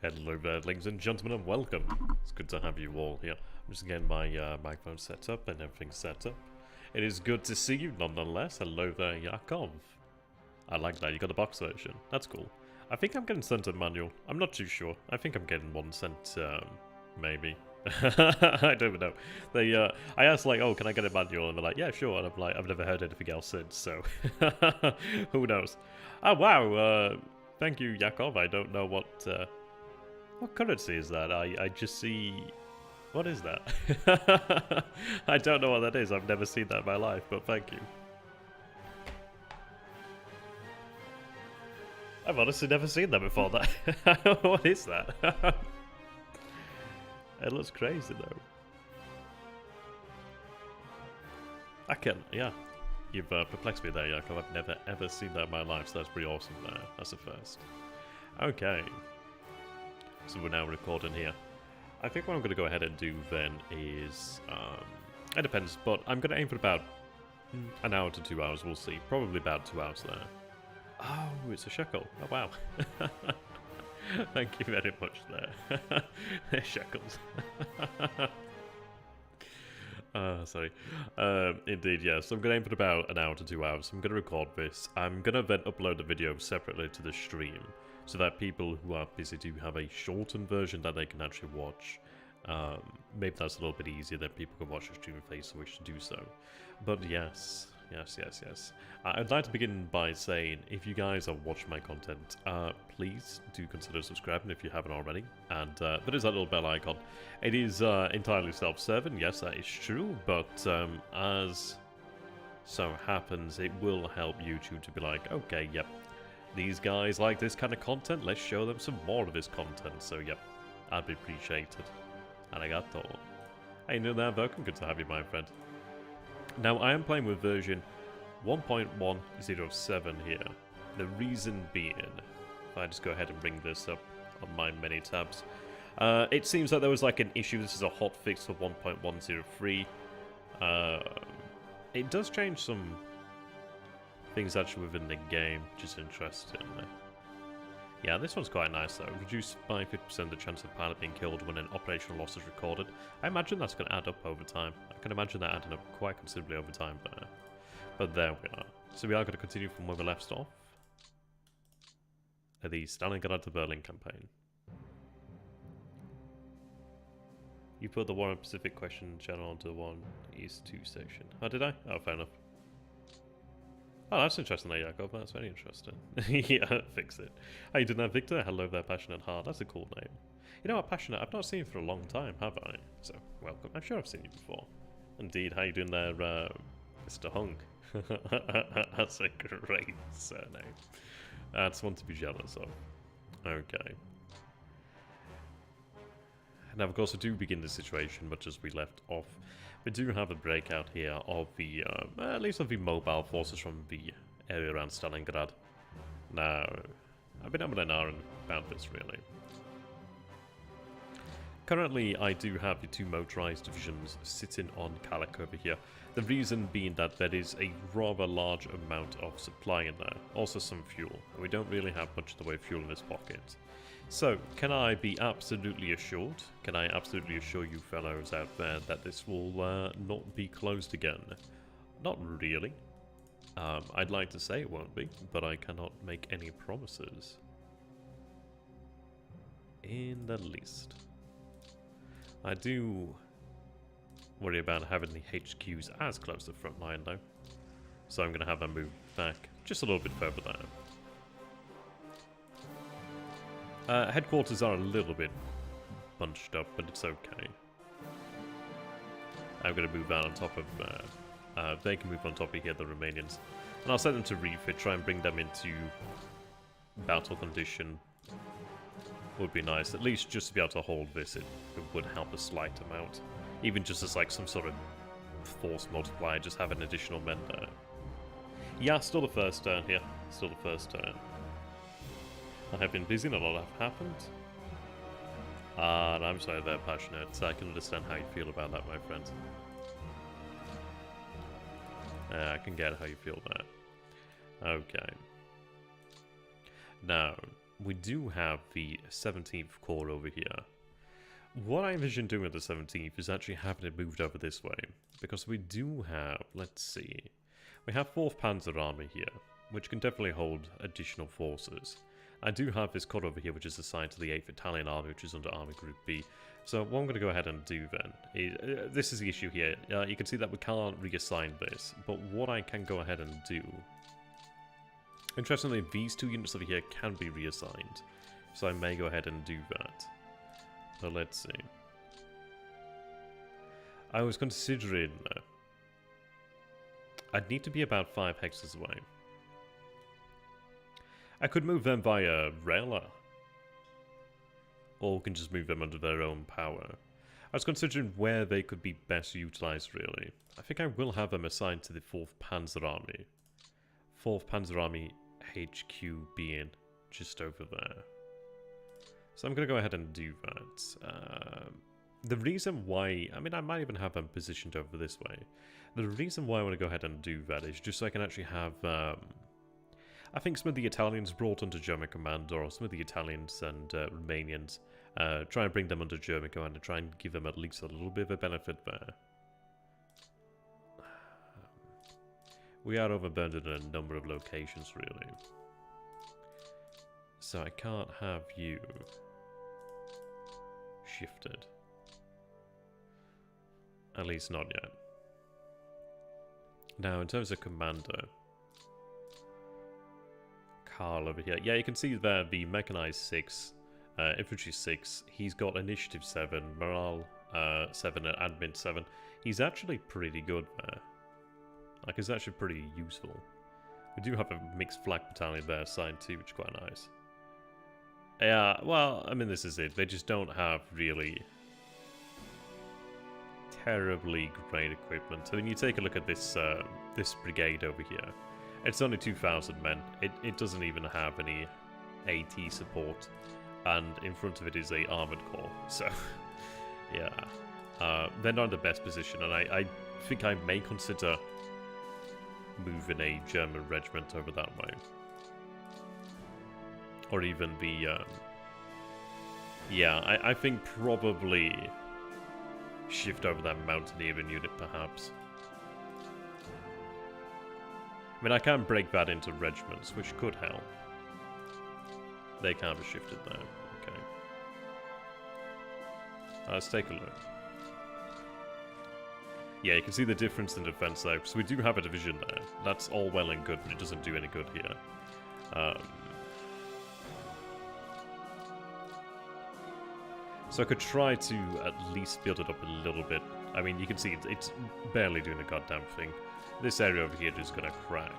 Hello there, ladies and gentlemen, and welcome. It's good to have you all here. I'm just getting my microphone set up and everything set up. It is good to see you, nonetheless. Hello there, Yakov. I like that, you got the box version. That's cool. I think I'm getting sent a manual. I'm not too sure. I think I'm getting one sent, maybe. I don't even know. They, I asked, like, oh, can I get a manual? And they're like, yeah, sure. And I'm like, I've never heard anything else since, so who knows? Oh, wow. Thank you, Yakov. I don't know what currency is that? I just see... What is that? I don't know what that is. I've never seen that in my life, but thank you. I've honestly never seen that before. That what is that? It looks crazy though. I can, yeah. You've perplexed me there, Yakov. I've never ever seen that in my life, so that's pretty awesome there. That's a first. Okay. So we're now recording here. I think what I'm going to go ahead and do then is, it depends, but I'm going to aim for about an hour to 2 hours, we'll see. Probably about 2 hours there. Oh, it's a shekel. Oh, wow. Thank you very much there. Shekels. Sorry. Indeed, yes. So I'm going to aim for about an hour to 2 hours. I'm going to record this. I'm going to then upload the video separately to the stream, so that people who are busy do have a shortened version that they can actually watch. Maybe that's a little bit easier, that people can watch the stream if they so wish to do so. But yes. I'd like to begin by saying, if you guys are watching my content, please do consider subscribing if you haven't already. And there is that little bell icon. It is entirely self-serving, yes, that is true, but as so happens, it will help YouTube to be like, okay, yep, these guys like this kind of content, let's show them some more of this content. So yep, I'd be appreciated. Arigato. Hey, you there, Vulcan, good to have you, my friend. Now, I am playing with version 1.107 here. The reason being, if I just go ahead and bring this up on my many tabs, it seems like there was like an issue. This is a hot fix for 1.103. It does change some things actually within the game, which is interesting. Yeah, this one's quite nice though. Reduced by 50% the chance of pilot being killed when an operational loss is recorded. I imagine that's going to add up over time. I can imagine that adding up quite considerably over time there. But there we are. So we are going to continue from where we left off. The Stalingrad to Berlin campaign. You put the War on Pacific question channel onto the One East 2 station. Oh, did I? Oh, fair enough. Oh, that's interesting there, Yakov. That's very interesting. Yeah, fix it. How you doing there, Victor? Hello there, Passionate Heart. That's a cool name. You know what, Passionate? I've not seen you for a long time, have I? So, welcome. I'm sure I've seen you before. Indeed. How you doing there, Mr. Hunk? That's a great surname. That's one to be jealous of. Okay. Now, of course, we do begin the situation much as we left off. We do have a breakout here of the, at least of the mobile forces from the area around Stalingrad. Now, I've been having an hour about this, really. Currently, I do have the two motorized divisions sitting on Kalak over here. The reason being that there is a rather large amount of supply in there. Also some fuel. And we don't really have much in the way of fuel in this pocket. So, can I be absolutely assured? Can I absolutely assure you fellows out there that this will not be closed again? Not really. I'd like to say it won't be, but I cannot make any promises. In the least. I do worry about having the HQs as close to the front line though. So I'm going to have them move back just a little bit further there. Headquarters are a little bit bunched up, but it's okay. I'm going to move out on top of... they can move on top of here, the Romanians. And I'll send them to refit, try and bring them into battle condition. Would be nice, at least just to be able to hold this, it would help a slight amount. Even just as like some sort of force multiplier, just having additional men there. Yeah, still the first turn here. Still the first turn. I have been busy and a lot have happened. And I'm sorry they're passionate, so I can understand how you feel about that, my friend. I can get how you feel there. Okay. Now, we do have the 17th Corps over here. What I envision doing with the 17th is actually having it moved over this way. Because we do have, let's see, we have 4th Panzer Army here, which can definitely hold additional forces. I do have this Corps over here, which is assigned to the 8th Italian Army, which is under Army Group B. So what I'm going to go ahead and do then, is, this is the issue here. You can see that we can't reassign this, but what I can go ahead and do... Interestingly, these 2 units over here can be reassigned, so I may go ahead and do that. So let's see. I was considering... I'd need to be about 5 hexes away. I could move them via rail, or we can just move them under their own power. I was considering where they could be best utilized, really. I think I will have them assigned to the 4th Panzer Army. 4th Panzer Army HQ being just over there. So I'm going to go ahead and do that. The reason why... I mean, I might even have them positioned over this way. The reason why I want to go ahead and do that is just so I can actually have... I think some of the Italians brought under German command, or some of the Italians and Romanians, try and bring them under German command and try and give them at least a little bit of a benefit there. We are overburdened in a number of locations, really. So I can't have you shifted. At least not yet. Now, in terms of commander... Carl over here. Yeah, you can see there the Mechanized 6, Infantry 6. He's got Initiative 7, Morale 7, and Admin 7. He's actually pretty good there. Like, it's actually pretty useful. We do have a mixed flag battalion there assigned too, which is quite nice. Yeah, well, I mean, this is it. They just don't have really terribly great equipment. So when you take a look at this this brigade over here, it's only 2,000 men. It doesn't even have any AT support, and in front of it is a armored corps. So, yeah, they're not in the best position, and I think I may consider moving a German regiment over that way, or even the yeah. I think probably shift over that mountaineering unit, perhaps. I mean, I can break that into regiments, which could help. They can't be shifted there. Okay. Let's take a look. Yeah, you can see the difference in defense there, because we do have a division there. That's all well and good, but it doesn't do any good here. So I could try to at least build it up a little bit. I mean, you can see it's barely doing a goddamn thing. This area over here is going to crack.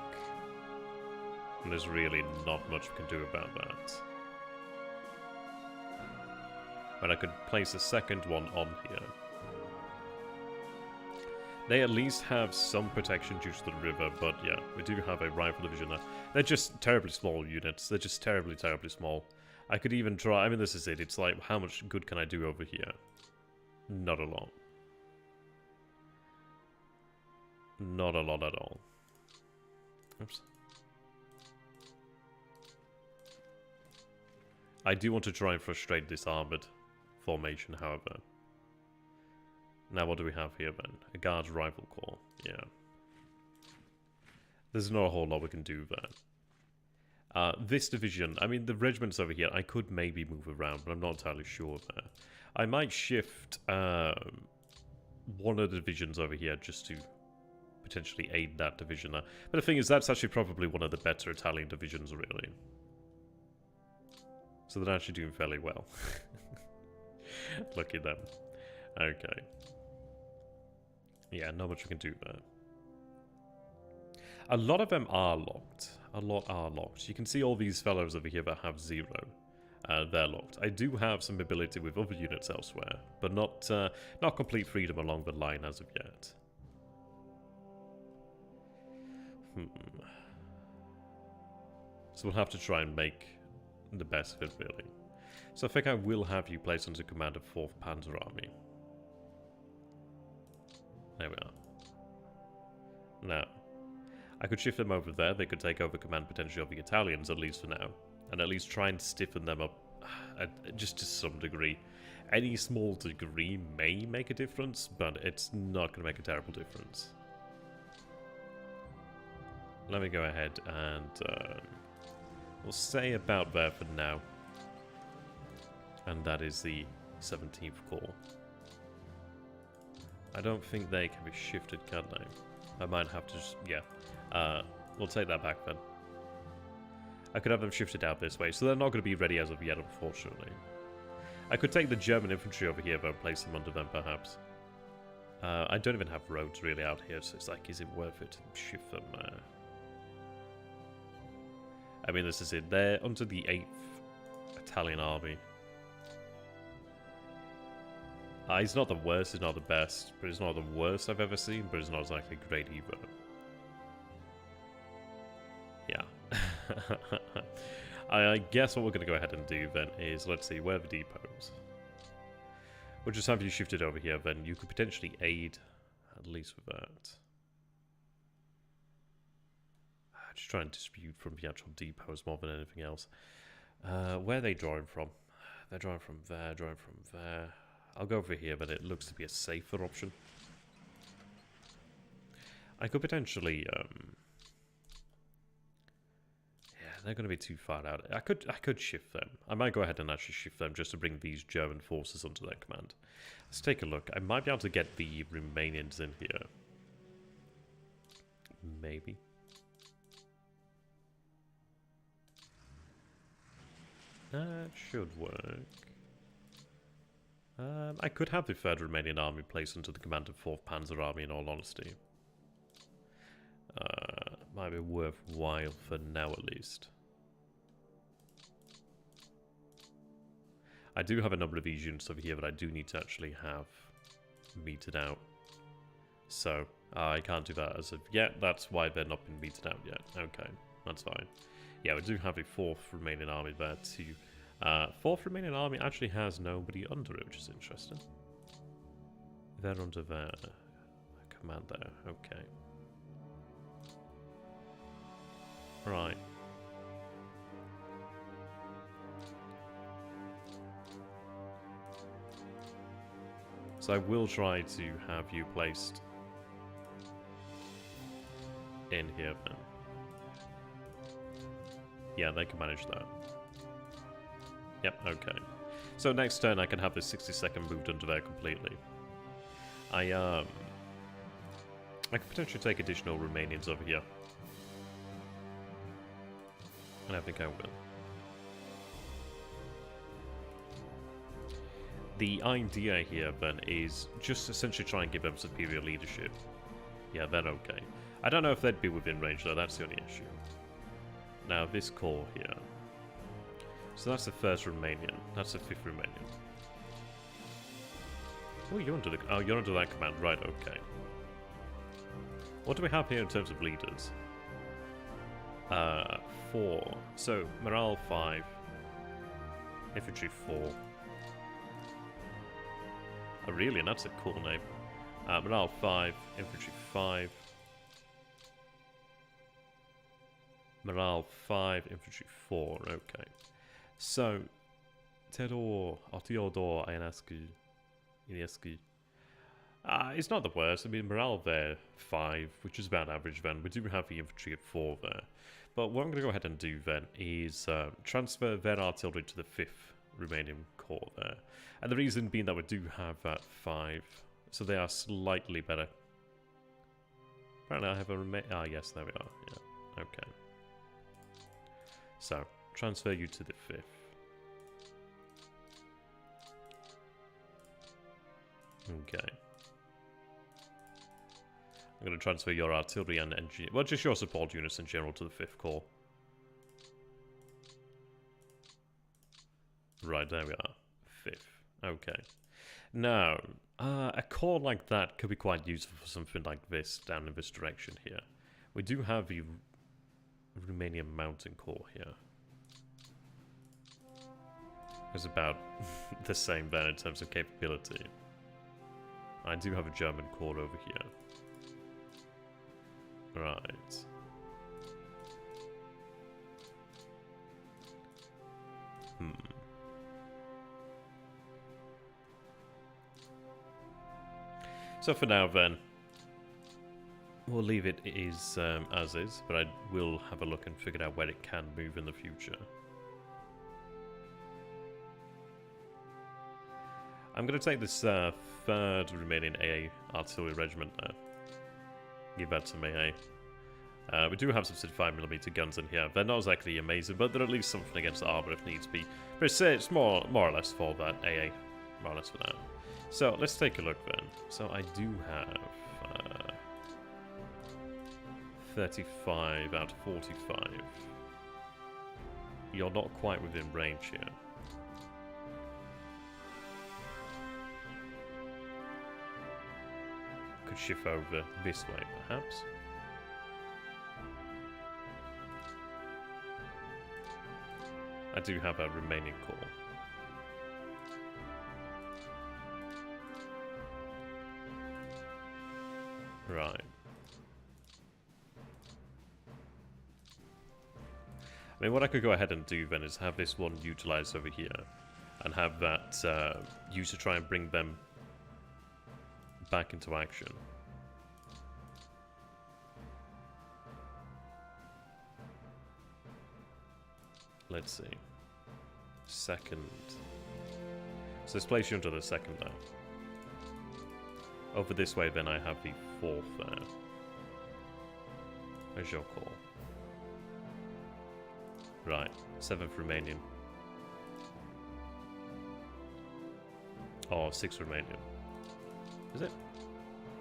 And there's really not much we can do about that. But I could place a second one on here. They at least have some protection due to the river, but yeah, we do have a rifle division there. They're just terribly small units. They're just terribly, terribly small. I could even try... I mean, this is it. It's like, how much good can I do over here? Not a lot. Not a lot at all. Oops. I do want to try and frustrate this armored formation, however. Now what do we have here then? A Guards Rifle Corps. Yeah. There's not a whole lot we can do there. This division, I mean the regiments over here, I could maybe move around, but I'm not entirely sure there. I might shift one of the divisions over here just to potentially aid that division there. But the thing is, that's actually probably one of the better Italian divisions, really. So they're actually doing fairly well. Look at them. Okay. Yeah, not much we can do there. A lot of them are locked. A lot are locked. You can see all these fellows over here that have 0. They're locked. I do have some ability with other units elsewhere, but not complete freedom along the line as of yet. So we'll have to try and make the best of it, really. So I think I will have you placed under command of 4th Panzer Army. There we are. Now, I could shift them over there. They could take over command potentially of the Italians, at least for now. and at least try and stiffen them up just to some degree. Any small degree may make a difference, but it's not going to make a terrible difference. Let me go ahead and we'll say about there for now. And that is the 17th Corps. I don't think they can be shifted, can they? I might have to just, yeah. We'll take that back then. I could have them shifted out this way, so they're not going to be ready as of yet, unfortunately. I could take the German infantry over here, but place them under them, perhaps. I don't even have roads really out here, so it's like, is it worth it to shift them? I mean, this is it. They're under the 8th Italian army. He's not the worst, he's not the best, but he's not the worst I've ever seen, but he's not exactly great either. Yeah. I guess what we're going to go ahead and do then is, let's see, where are the depots? We'll just have you shifted over here, then you could potentially aid, at least with that. Just try and dispute from the actual depots more than anything else. Where are they drawing from? They're drawing from there, drawing from there. I'll go over here, but it looks to be a safer option. I could potentially, yeah, they're going to be too far out. I could shift them. I might go ahead and actually shift them just to bring these German forces under their command. Let's take a look. I might be able to get the Romanians in here. Maybe. That should work. I could have the 3rd Romanian army placed under the command of 4th Panzer Army, in all honesty. Might be worthwhile for now, at least. I do have a number of these units over here, but I do need to actually have meted out. So, I can't do that as of yet. That's why they're not been meted out yet. Okay, that's fine. Yeah, we do have a 4th Romanian army there too. 4th Romanian army actually has nobody under it, which is interesting. They're under their command there. Okay. Right. So I will try to have you placed in here then. Yeah, they can manage that. Yep, okay. So next turn I can have this 60-second moved under there completely. I could potentially take additional Romanians over here. And I think I will. The idea here then is just essentially try and give them superior leadership. Yeah, then okay. I don't know if they'd be within range though, that's the only issue. Now this corps here. So that's the 1st Romanian. That's the 5th Romanian. Oh, you're under that command, right? Okay. What do we have here in terms of leaders? 4. So morale 5, infantry 4. Aurelian, that's a cool name. Morale 5, infantry 5. Morale 5, infantry 4. Okay. So, Theodore Ionescu. It's not the worst. I mean, morale there 5, which is about average then. We do have the infantry at 4 there. But what I'm going to go ahead and do then is transfer their artillery to the 5th Romanian Corps there. And the reason being that we do have that 5, so they are slightly better. Apparently I have a yes, there we are. Yeah, okay. So, transfer you to the 5th. Okay. I'm going to transfer your artillery and engineer, well, just your support units in general to the 5th Corps. Right, there we are. 5th. Okay. Now, a corps like that could be quite useful for something like this down in this direction here. We do have the Romanian Mountain Corps here. It's about the same there in terms of capability. I do have a German corps over here. Right. So for now then, we'll leave it as is, but I will have a look and figure out where it can move in the future. I'm going to take this third remaining AA artillery regiment there. Give that to AA. We do have some 65mm guns in here. They're not exactly amazing, but they're at least something against armor if needs be. But it's more or less for that AA. More or less for that. So let's take a look then. So I do have 35 out of 45. You're not quite within range here. Could shift over this way, perhaps. I do have a remaining core. Right. I mean, what I could go ahead and do then is have this one utilized over here, and have that used to try and bring them back into action. Let's see. Second. So let's place you into the second now. Over this way, then I have the fourth there. Where's your call? Right, 7th Romanian. Oh, 6th Romanian. Is it?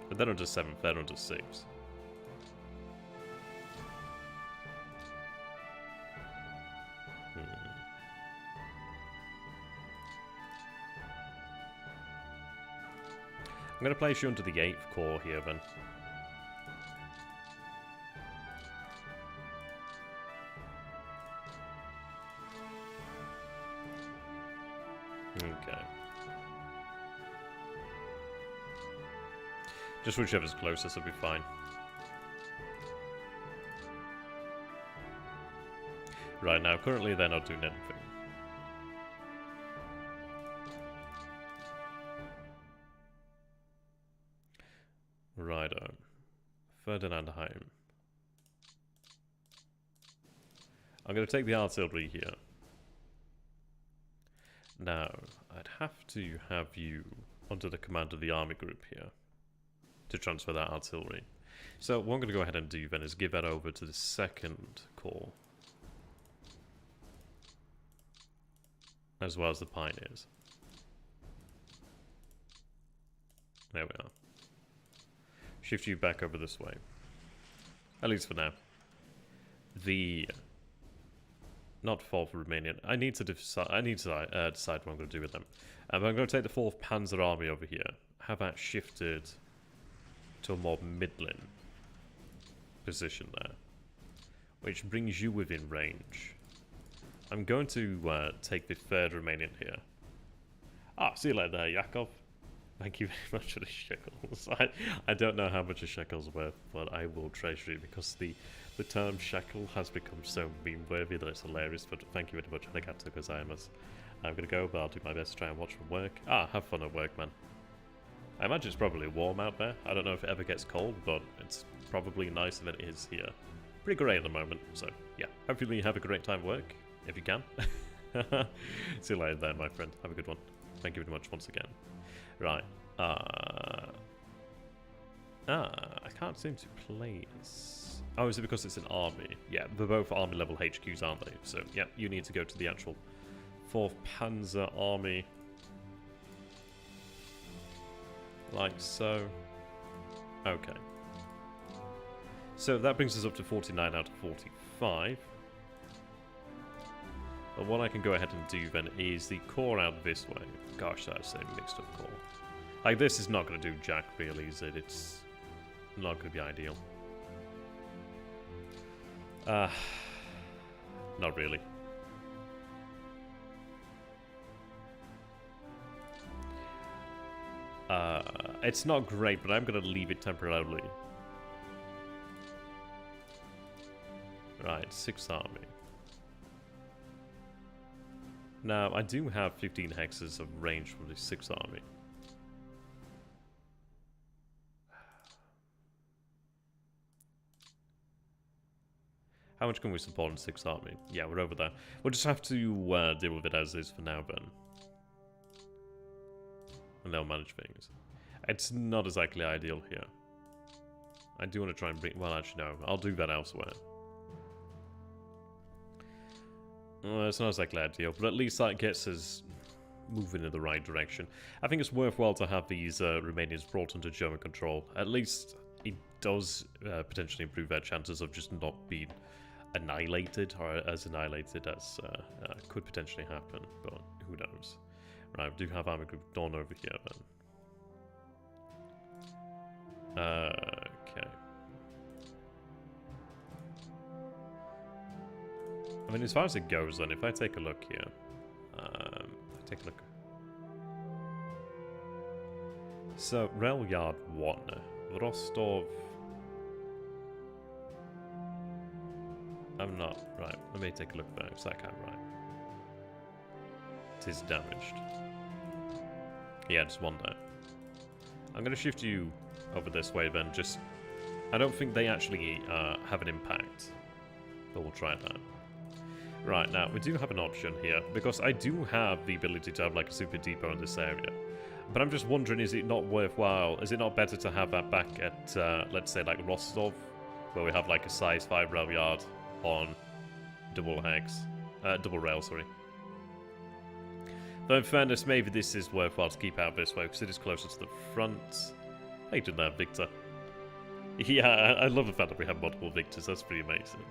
But they're under 7th, they're under 6th. I'm going to place you under the 8th Corps here then. Okay. Just whichever's closest will be fine. Right now, currently they're not doing anything. Righto. Ferdinand Heim. I'm going to take the artillery here. Now, I'd have to have you under the command of the army group here to transfer that artillery. So what I'm going to go ahead and do then is give that over to the 2nd Corps, as well as the Pioneers. There we are. Shift you back over this way. At least for now. The... Not 4th Romanian. I need to decide what I'm going to do with them. I'm going to take the 4th Panzer Army over here. Have that shifted to a more middling position there. Which brings you within range. I'm going to take the 3rd Romanian here. Ah, see you later there, Yakov. Thank you very much for the shekels. I don't know how much a shekel's worth, but I will treasure it because the term shekel has become so meme-worthy that it's hilarious, but thank you very much, arigato gozaimasu. I'm going to go, but I'll do my best to try and watch from work. Ah, have fun at work, man. I imagine it's probably warm out there. I don't know if it ever gets cold, but it's probably nicer than it is here. Pretty grey at the moment, so yeah. Hopefully you have a great time at work, if you can. See you later there, my friend. Have a good one. Thank you very much once again. Right. I can't seem to place... Oh, is it because it's an army? Yeah, they're both army level HQs, aren't they? So, yeah, you need to go to the actual 4th Panzer Army. Like so. Okay. So that brings us up to 49 out of 45. But what I can go ahead and do then is the core out this way. Gosh, that's a mixed up core. Like, this is not going to do jack really, is it? It's not going to be ideal. Not really. It's not great, but I'm going to leave it temporarily. Right, 6th Army. Now, I do have 15 hexes of range from the 6th Army. How much can we support in 6th Army? Yeah, we're over there. We'll just have to deal with it as is for now, then. And they'll manage things. It's not exactly ideal here. I do want to try and bring... Well, actually, no. I'll do that elsewhere. It's not exactly ideal, but at least that gets us moving in the right direction. I think it's worthwhile to have these Romanians brought under German control. At least it does potentially improve their chances of just not being annihilated, or as annihilated as could potentially happen, but who knows. Right, we do have Army Group Dawn over here then. Okay. I mean, as far as it goes then, if I take a look here, take a look. So, Rail Yard 1, Rostov. I'm not, right, let me take a look there, if I can, right. It is damaged. Yeah, just one there. I'm going to shift you over this way then, just... I don't think they actually have an impact, but we'll try that. Right, now, we do have an option here, because I do have the ability to have, like, a super depot in this area. But I'm just wondering, is it not worthwhile, is it not better to have that back at, let's say, like, Rostov, where we have, like, a size 5 rail yard on double rail, sorry. Though in fairness, maybe this is worthwhile to keep out this way, because it is closer to the front. How you doing there, Victor? Yeah, I love the fact that we have multiple Victors, that's pretty amazing.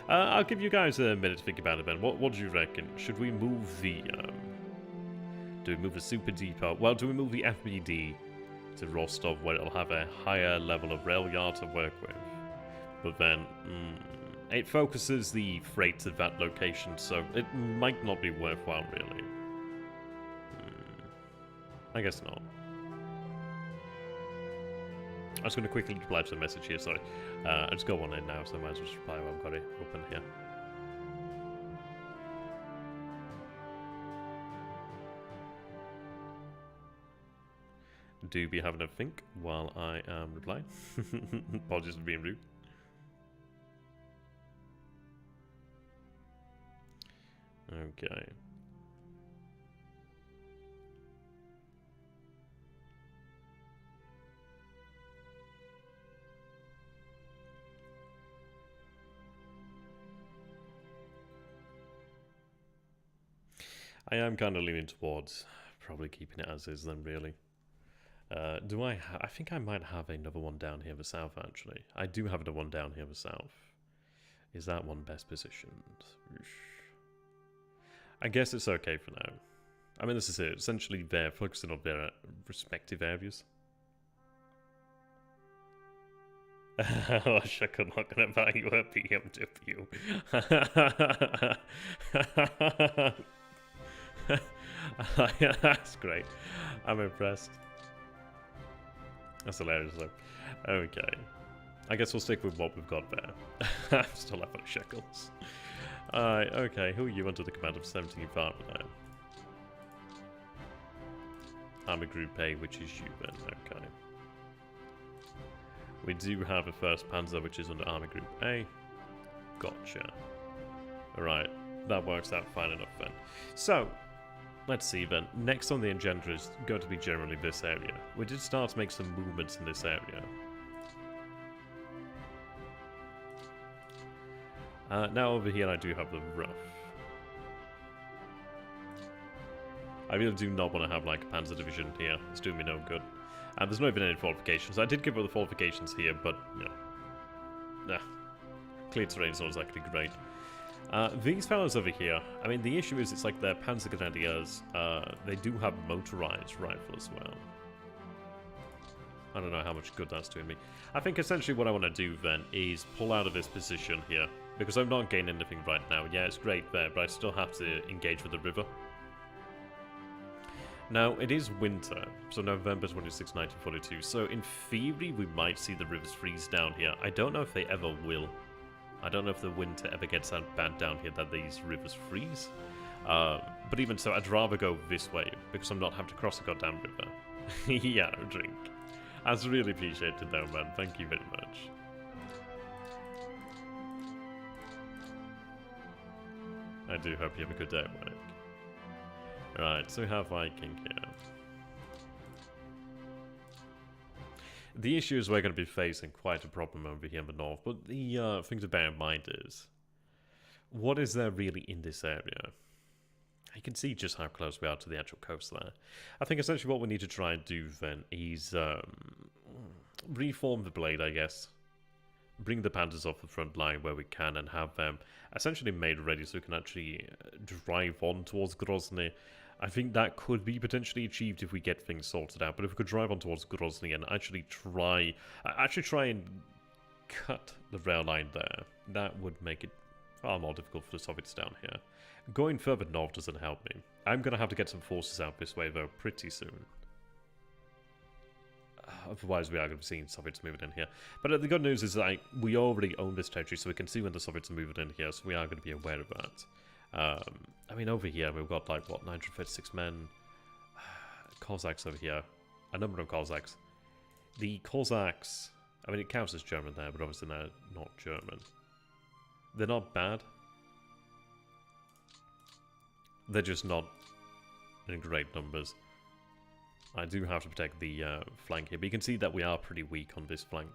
I'll give you guys a minute to think about it, Ben. What do you reckon? Should we move the, do we move the Super Depot? Well, do we move the FBD to Rostov, where it'll have a higher level of rail yard to work with? But then, it focuses the freight to that location, so it might not be worthwhile, really. I guess not. I was going to quickly reply to the message here, sorry. I'll just go on in now, so I might as well just reply while I've got it open here. Do be having a think while I am replying. Apologies for being rude. Okay. I am kind of leaning towards probably keeping it as is then, really. Do I think I might have another one down here in the south, actually. I do have another one down here in the south. Is that one best positioned? I guess it's okay for now. I mean, this is it. Essentially, they're focusing on their respective areas. Oh, Shuck, I'm not going to buy you a BMW. That's great. I'm impressed. That's hilarious, though. Okay. I guess we'll stick with what we've got there. I'm still up on shekels. Alright, okay. Who are you under the command of 17th Army now? Army Group A, which is you then. Okay. We do have a 1st Panzer, which is under Army Group A. Gotcha. Alright. That works out fine enough then. So, let's see then. Next on the agenda is going to be generally this area. We did start to make some movements in this area. Now over here I do have the rough. I really do not want to have like a Panzer division here. It's doing me no good. And there's not even any fortifications. I did give up the fortifications here, but you know, nah. Clear terrain is not exactly great. These fellows over here, I mean, the issue is it's like they're Panzer Grenadiers. They do have motorized rifle as well. I don't know how much good that's doing me. I think essentially what I want to do then is pull out of this position here, because I'm not gaining anything right now. Yeah, it's great there, but I still have to engage with the river. Now, it is winter, so November 26, 1942, so in theory we might see the rivers freeze down here. I don't know if they ever will. I don't know if the winter ever gets that bad down here that these rivers freeze. But even so, I'd rather go this way, because I'm not having to cross the goddamn river. Yeah, drink. That's really appreciated though, man. Thank you very much. I do hope you have a good day at work. Right, so we have Viking here. The issue is we're going to be facing quite a problem over here in the north, but the thing to bear in mind is, what is there really in this area? You can see just how close we are to the actual coast there. I think essentially what we need to try and do then is reform the blade, I guess. Bring the panzers off the front line where we can and have them essentially made ready so we can actually drive on towards Grozny. I think that could be potentially achieved if we get things sorted out, but if we could drive on towards Grozny and actually try and cut the rail line there, that would make it far more difficult for the Soviets down here. Going further north doesn't help me. I'm going to have to get some forces out this way though pretty soon. Otherwise we are going to be seeing Soviets moving in here. But the good news is that we already own this territory, so we can see when the Soviets are moving in here, so we are going to be aware of that. I mean, over here we've got like, what, 936 men? Cossacks over here. A number of Cossacks. The Cossacks, I mean, it counts as German there, but obviously they're not German. They're not bad. They're just not in great numbers. I do have to protect the flank here, but you can see that we are pretty weak on this flank.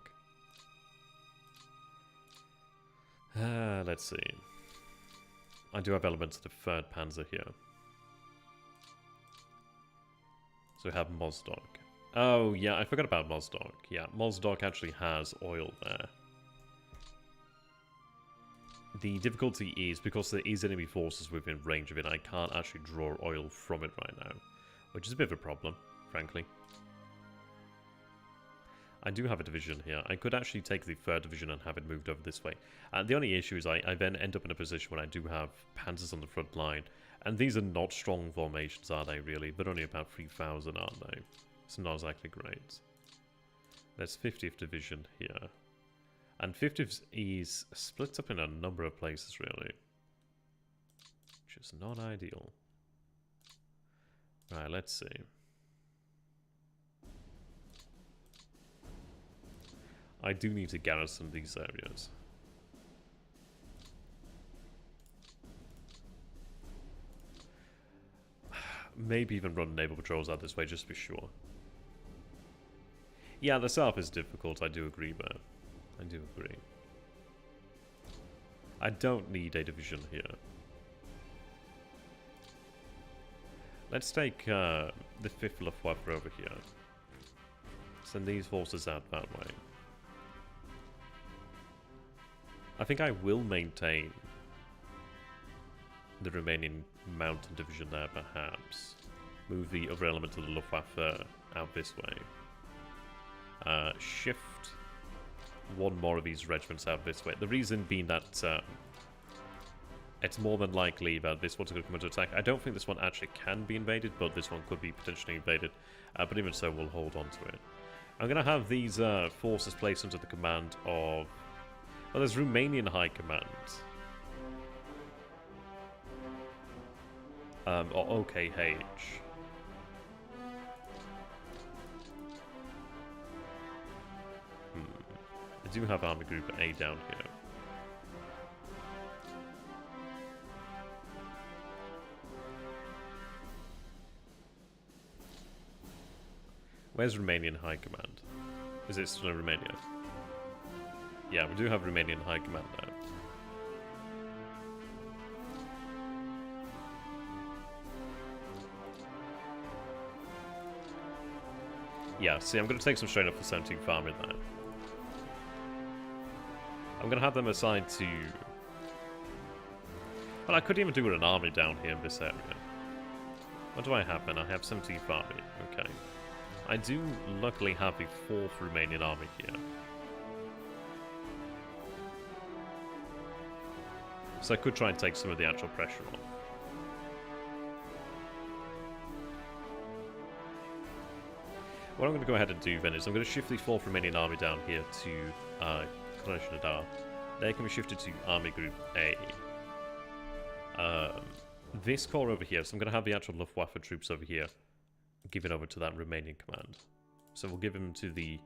Let's see. I do have elements of the 3rd Panzer here. So we have Mozdok. Oh, yeah, I forgot about Mozdok. Yeah, Mozdok actually has oil there. The difficulty is, because there is enemy forces within range of it, I can't actually draw oil from it right now. Which is a bit of a problem, frankly. I do have a division here. I could actually take the 3rd division and have it moved over this way. The only issue is I then end up in a position where I do have panzers on the front line. And these are not strong formations, are they, really? They're only about 3,000, aren't they? It's not exactly great. There's 50th division here. And 50th is split up in a number of places, really. Which is not ideal. Right, let's see. I do need to garrison these areas. Maybe even run naval patrols out this way just to be sure. Yeah, the south is difficult, I do agree there. I do agree. I don't need a division here. Let's take the 5th Luftwaffe over here. Send these forces out that way. I think I will maintain the remaining mountain division there, perhaps. Move the other element of the Luftwaffe out this way. Shift one more of these regiments out this way. The reason being that it's more than likely that this one's going to come into attack. I don't think this one actually can be invaded, but this one could be potentially invaded. But even so, we'll hold on to it. I'm going to have these forces placed under the command of... Well, there's Romanian High Command. Or OKH. I do have Army Group A down here. Where's Romanian High Command? Is it still in Romania? Yeah, we do have Romanian High Command now. Yeah, see, I'm going to take some strain off the 17th Army there. I'm going to have them assigned to... Well, I could even do with an army down here in this area. What do I have then? I have 17th Army. Okay. I do luckily have the 4th Romanian Army here. So I could try and take some of the actual pressure off. What I'm going to go ahead and do then is I'm going to shift the 4th Romanian Army down here to Krasnodar. They can be shifted to Army Group A. This corps over here, so I'm going to have the actual Luftwaffe troops over here give it over to that Romanian command. So we'll give them to the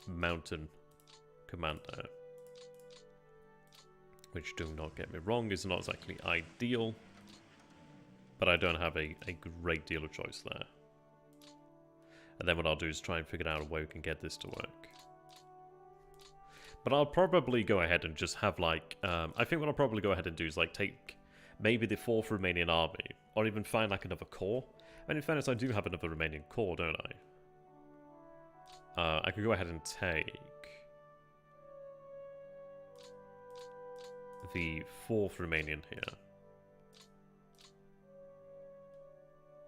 mountain command there. Which, do not get me wrong, is not exactly ideal. But I don't have a great deal of choice there. And then what I'll do is try and figure out a way we can get this to work. But I'll probably go ahead and just have, like, I think what I'll probably go ahead and do is, like, take maybe the 4th Romanian army, or even find, like, another corps. And in fairness, I do have another Romanian corps, don't I? I could go ahead and take the 4th Romanian here,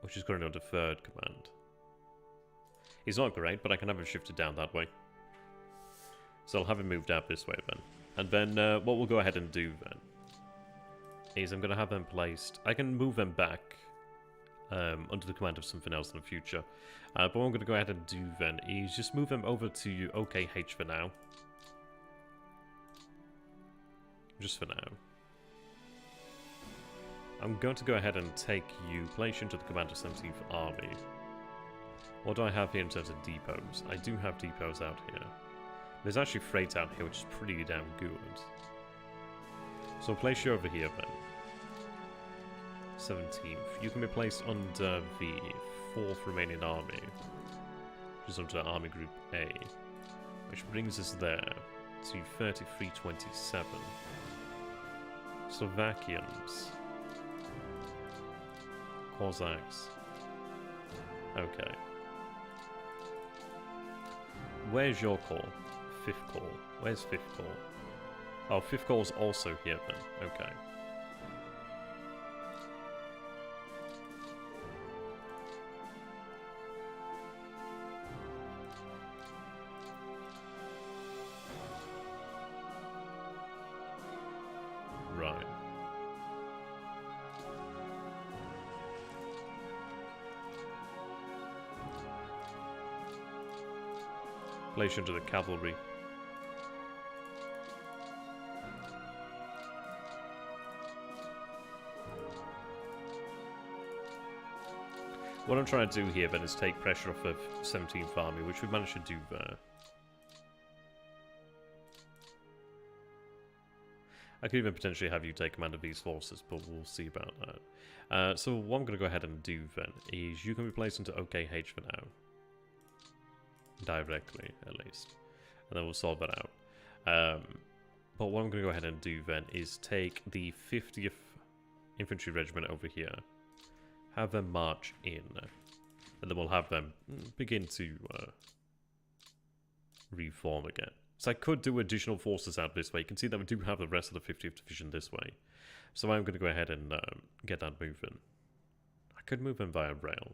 which is currently under 3rd command. He's not great, but I can have him shifted down that way. So I'll have him moved out this way then. And then what we'll go ahead and do then is I'm going to have them placed... I can move them back under the command of something else in the future. But what I'm going to go ahead and do then is just move them over to OKH for now. Just for now. I'm going to go ahead and take you, place you into the command of 17th Army. What do I have here in terms of depots? I do have depots out here. There's actually freight out here, which is pretty damn good. So I'll place you over here then. 17th. You can be placed under the 4th Romanian Army, which is under Army Group A, which brings us there to 3327. Slovakians. Cossacks. Okay. Where's your corps? 5th Corps. Where's 5th Corps? Oh, 5th Corps is also here then. Okay. Right. Place into the cavalry. What I'm trying to do here then is take pressure off of 17th Army, which we managed to do there. I could even potentially have you take command of these forces, but we'll see about that. So what I'm going to go ahead and do then is you can be placed into OKH for now. Directly, at least. And then we'll solve that out. But what I'm going to go ahead and do then is take the 50th Infantry Regiment over here. Have them march in. And then we'll have them begin to reform again. So I could do additional forces out this way. You can see that we do have the rest of the 50th Division this way. So I'm going to go ahead and get that moving. I could move them via rail.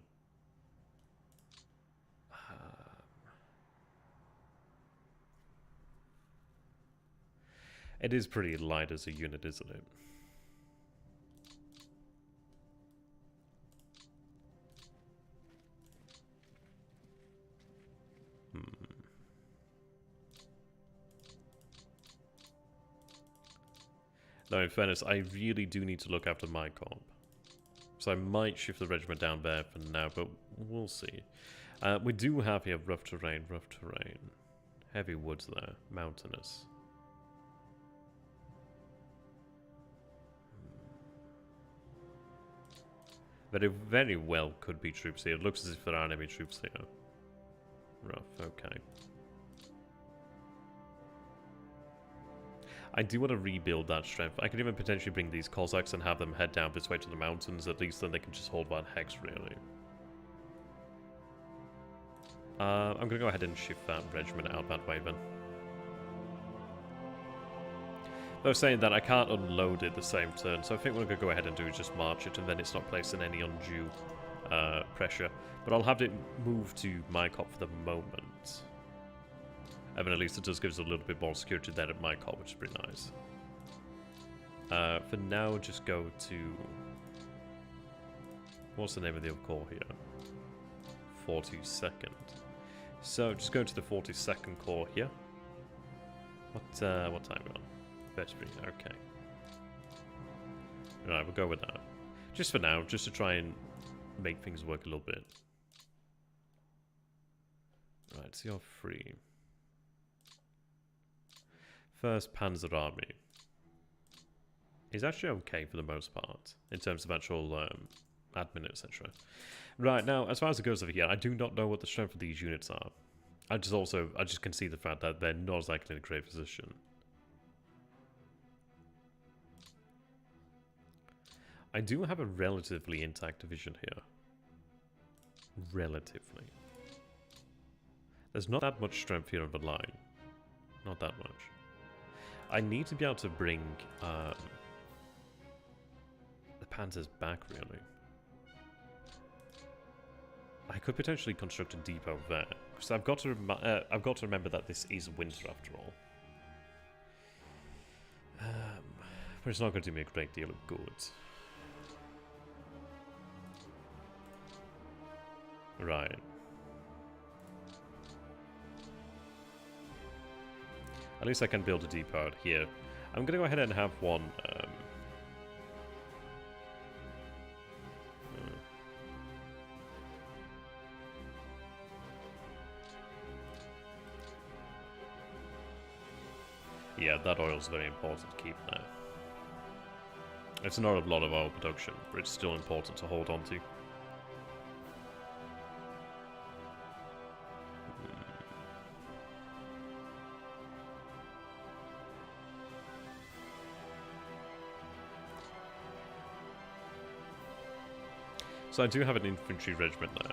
It is pretty light as a unit, isn't it? Though in fairness, I really do need to look after my corp. So I might shift the regiment down there for now, but we'll see. We do have here rough terrain. Heavy woods there, mountainous. But it very well could be troops here. It looks as if there are enemy troops here. Rough, okay. I do want to rebuild that strength. I could even potentially bring these Cossacks and have them head down this way to the mountains. At least then they can just hold Van Hex, really. I'm going to go ahead and shift that regiment out that way then. Though saying that, I can't unload it the same turn, so I think what I'm going to go ahead and do is just march it, and then it's not placing any undue pressure. But I'll have it move to Mycop for the moment. I mean, at least it does give us a little bit more security there at Mycop, which is pretty nice. For now, just go to... What's the name of the other corps here? 42nd. So, just go to the 42nd Corps here. What time are we on? 33, okay. Alright, we'll go with that. Just for now, just to try and make things work a little bit. Right, so you're free. 1st Panzer Army is actually okay for the most part, in terms of actual admin, etc. Right, now, as far as it goes over here, I do not know what the strength of these units are. I just can see the fact that they're not exactly in a great position. I do have a relatively intact division here. Relatively. There's not that much strength here on the line. Not that much. I need to be able to bring the Panzers back, really. I could potentially construct a depot there, because I've got to remember that this is winter after all. But it's not going to do me a great deal of good. Right. At least I can build a depot out here. I'm going to go ahead and have one. Yeah, that oil is very important to keep there. It's not a lot of oil production, but it's still important to hold on to. So I do have an infantry regiment there.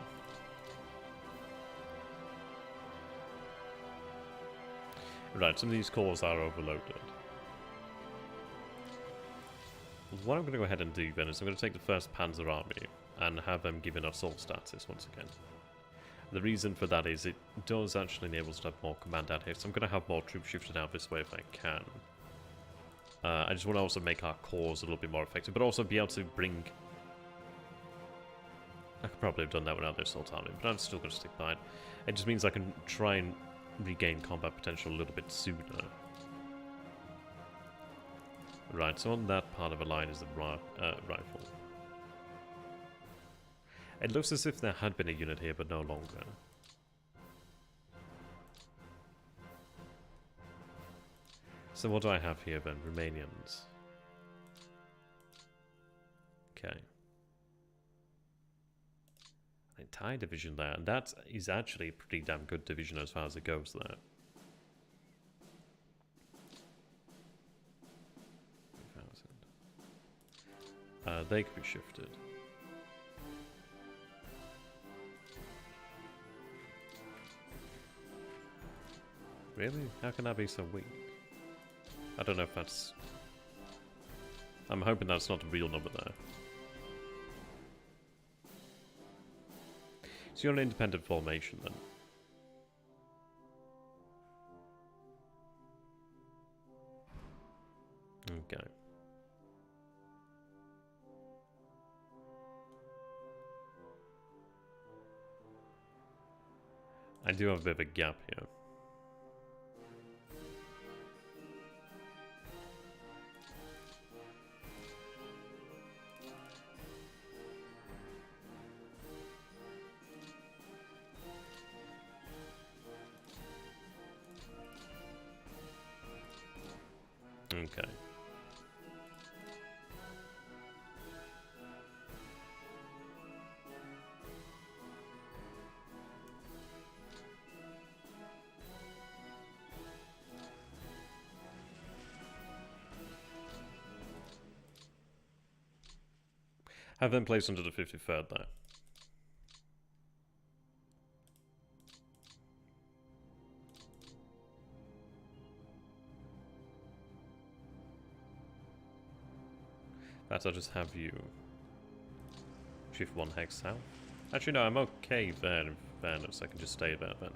Right, some of these cores are overloaded. What I'm going to go ahead and do then is I'm going to take the 1st Panzer Army and have them given assault status once again. The reason for that is it does actually enable us to have more command out here, so I'm going to have more troops shifted out this way if I can. I just want to also make our cores a little bit more effective, but also be able to bring... I could probably have done that without the assault army, but I'm still going to stick by it. It just means I can try and regain combat potential a little bit sooner. Right, so on that part of the line is the rifle. It looks as if there had been a unit here, but no longer. So what do I have here then? Romanians. Okay. An entire division there, and that is actually a pretty damn good division as far as it goes there. They could be shifted. Really? How can that be so weak? I don't know if that's... I'm hoping that's not a real number there. So you're an independent formation then? Okay. I do have a bit of a gap here. Okay. Have them placed under the 53rd there. Perhaps I'll just have you shift 1 hex south. Actually, no, I'm okay there in fairness. I can just stay there then.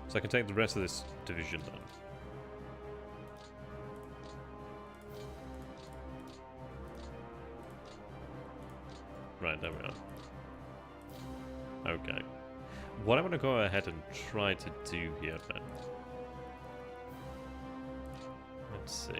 So I can take the rest of this division then. Right, there we are. Okay. What I'm going to go ahead and try to do here then. Let's see.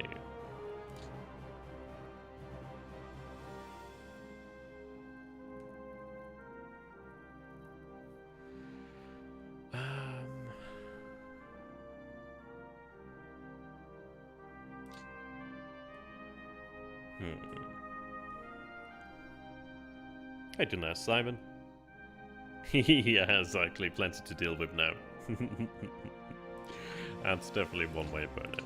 Hey, Dinesh, Simon. He has actually plenty to deal with now. That's definitely one way of putting it.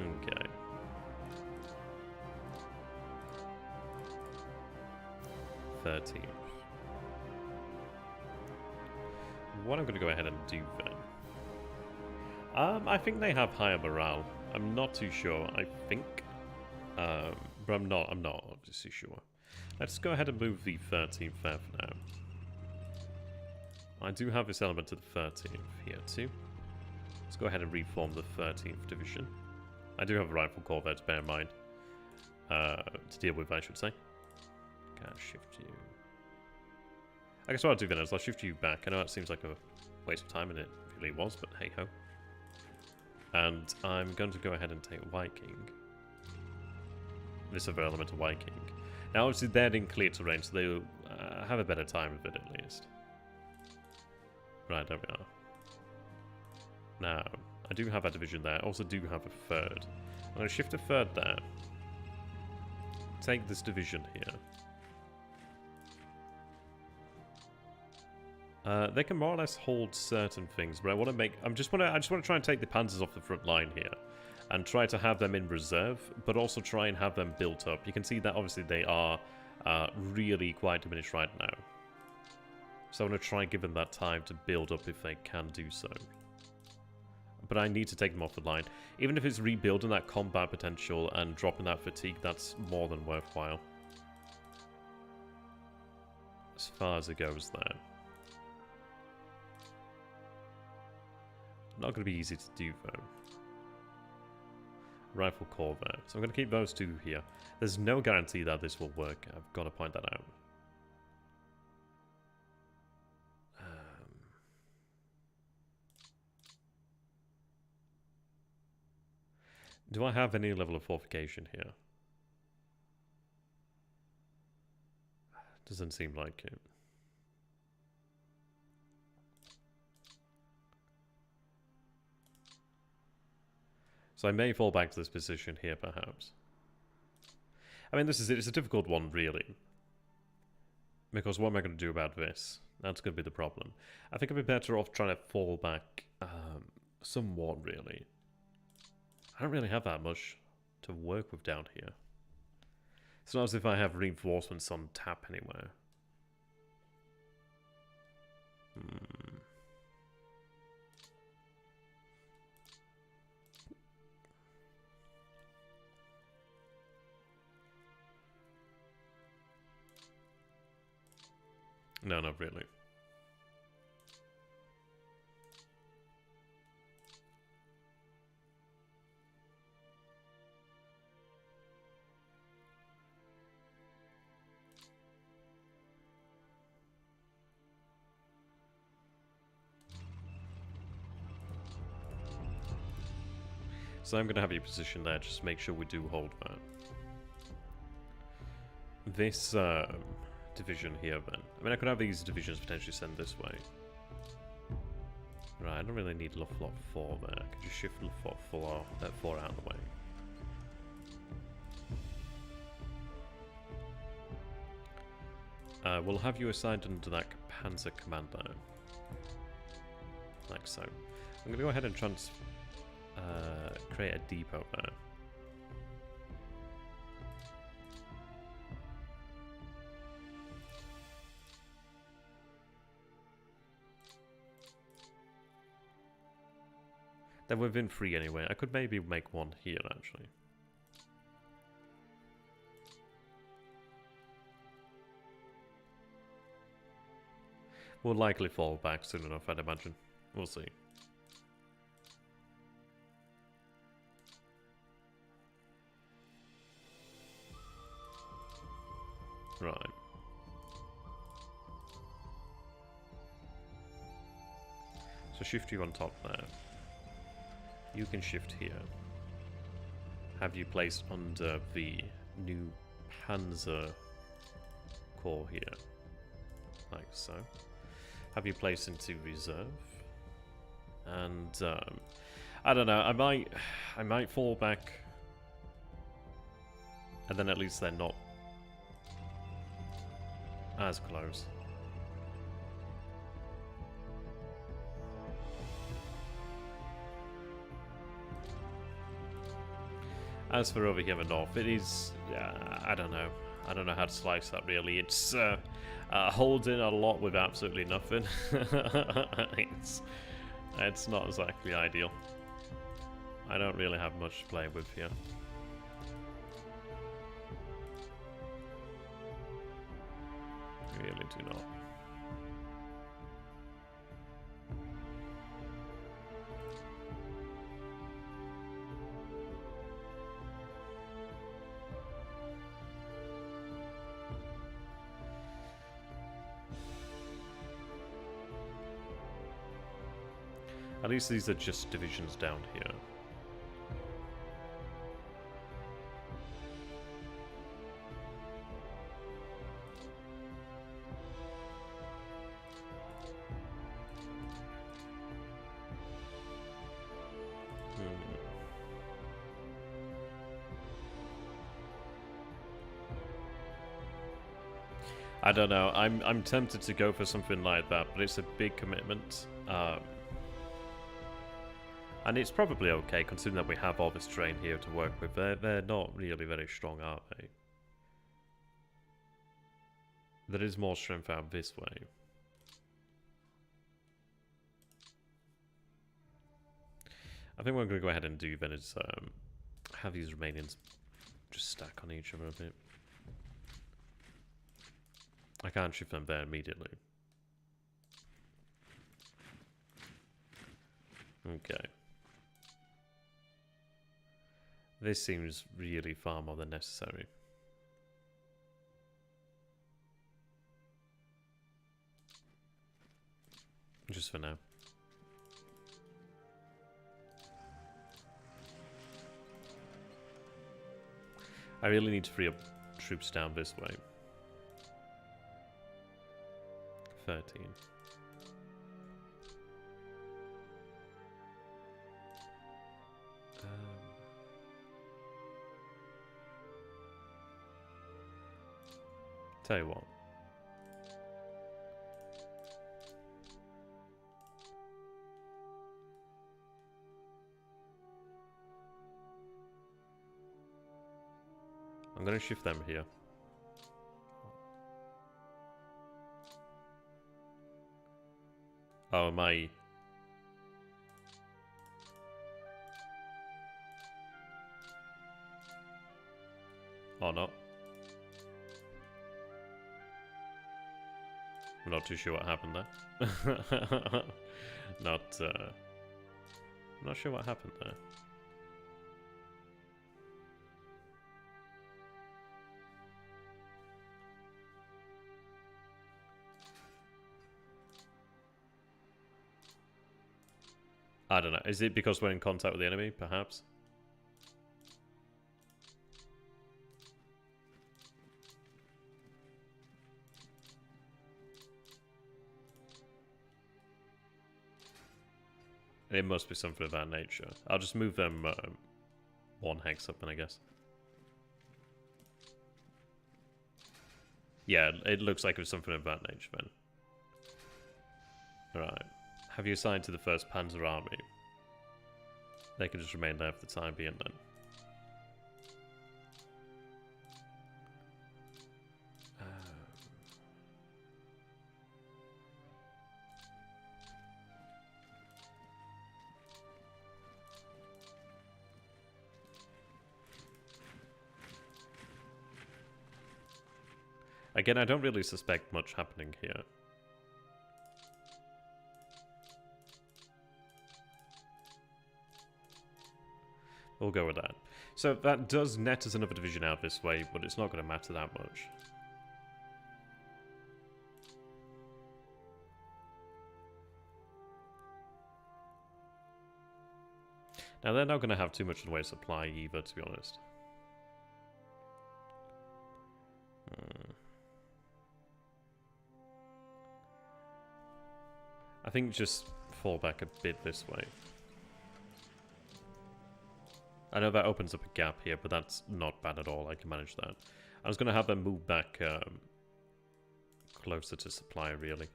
Okay. $13. What I'm going to go ahead and do then. I think they have higher morale. I'm not too sure. I think, but I'm not obviously sure. Let's go ahead and move the 13th there for now. I do have this element to the 13th here too. Let's go ahead and reform the 13th division. I do have a rifle corps there to bear in mind. To deal with, I should say. Can't shift you. I guess what I'll do then is I'll shift you back. I know that seems like a waste of time, and it really was, but hey ho. And I'm going to go ahead and take Viking. This other element of Viking. Now obviously they're in clear terrain, so they'll have a better time with it at least. Right, there we are. Now, I do have a division there. I also do have a third. I'm going to shift a third there. Take this division here. They can more or less hold certain things, but I want to make. I just want to try and take the panzers off the front line here, and try to have them in reserve, but also try and have them built up. You can see that obviously they are really quite diminished right now. So I'm going to try and give them that time to build up if they can do so. But I need to take them off the line. Even if it's rebuilding that combat potential and dropping that fatigue, that's more than worthwhile. As far as it goes there. Not going to be easy to do though. Rifle corps there. So I'm going to keep those two here. There's no guarantee that this will work. I've got to point that out. Do I have any level of fortification here? Doesn't seem like it. So I may fall back to this position here, perhaps. I mean, this is it. It's a difficult one, really. Because what am I going to do about this? That's going to be the problem. I think I'd be better off trying to fall back somewhat, really. I don't really have that much to work with down here. It's not as if I have reinforcements on tap anywhere. No, not really. So I'm going to have you positioned there, just make sure we do hold that. This division here then. I mean, I could have these divisions potentially sent this way. Right, I don't really need Luftwaffe 4 there. I could just shift Luftwaffe 4 out of the way. We'll have you assigned under that Panzer Commander. Like so. I'm going to go ahead and create a depot there. They're within 3 anyway. I could maybe make one here, actually. We'll likely fall back soon enough, I'd imagine. We'll see. Right. So shift you on top there. You can shift here. Have you placed under the new Panzer Corps here. Like so. Have you placed into reserve. And I don't know. I might fall back, and then at least they're not as close. As for over here in the north, it is, I don't know. I don't know how to slice that really. It's holding a lot with absolutely nothing. It's not exactly ideal. I don't really have much to play with here. Really do not. At least these are just divisions down here. I don't know. I'm tempted to go for something like that, but it's a big commitment. And it's probably okay, considering that we have all this terrain here to work with. They're not really very strong, are they? There is more strength out this way. I think what I'm going to go ahead and do then is have these Romanians just stack on each other a bit. I can't shift them there immediately. Okay. This seems really far more than necessary. Just for now. I really need to free up troops down this way. 13. Tell you what. I'm going to shift them here. Oh, am I... Or not? I'm not too sure what happened there. not sure what happened there. I don't know. Is it because we're in contact with the enemy, perhaps? It must be something of that nature. I'll just move them one hex up, then I guess. Yeah, it looks like it was something of that nature, then. Right. Have you assigned to the 1st Panzer Army? They can just remain there for the time being, then. Again, I don't really suspect much happening here. We'll go with that. So that does net us another division out this way, but it's not going to matter that much. Now, they're not going to have too much in the way of supply either, to be honest. I think just fall back a bit this way. I know that opens up a gap here, but that's not bad at all. I can manage that. I was going to have them move back closer to supply, really.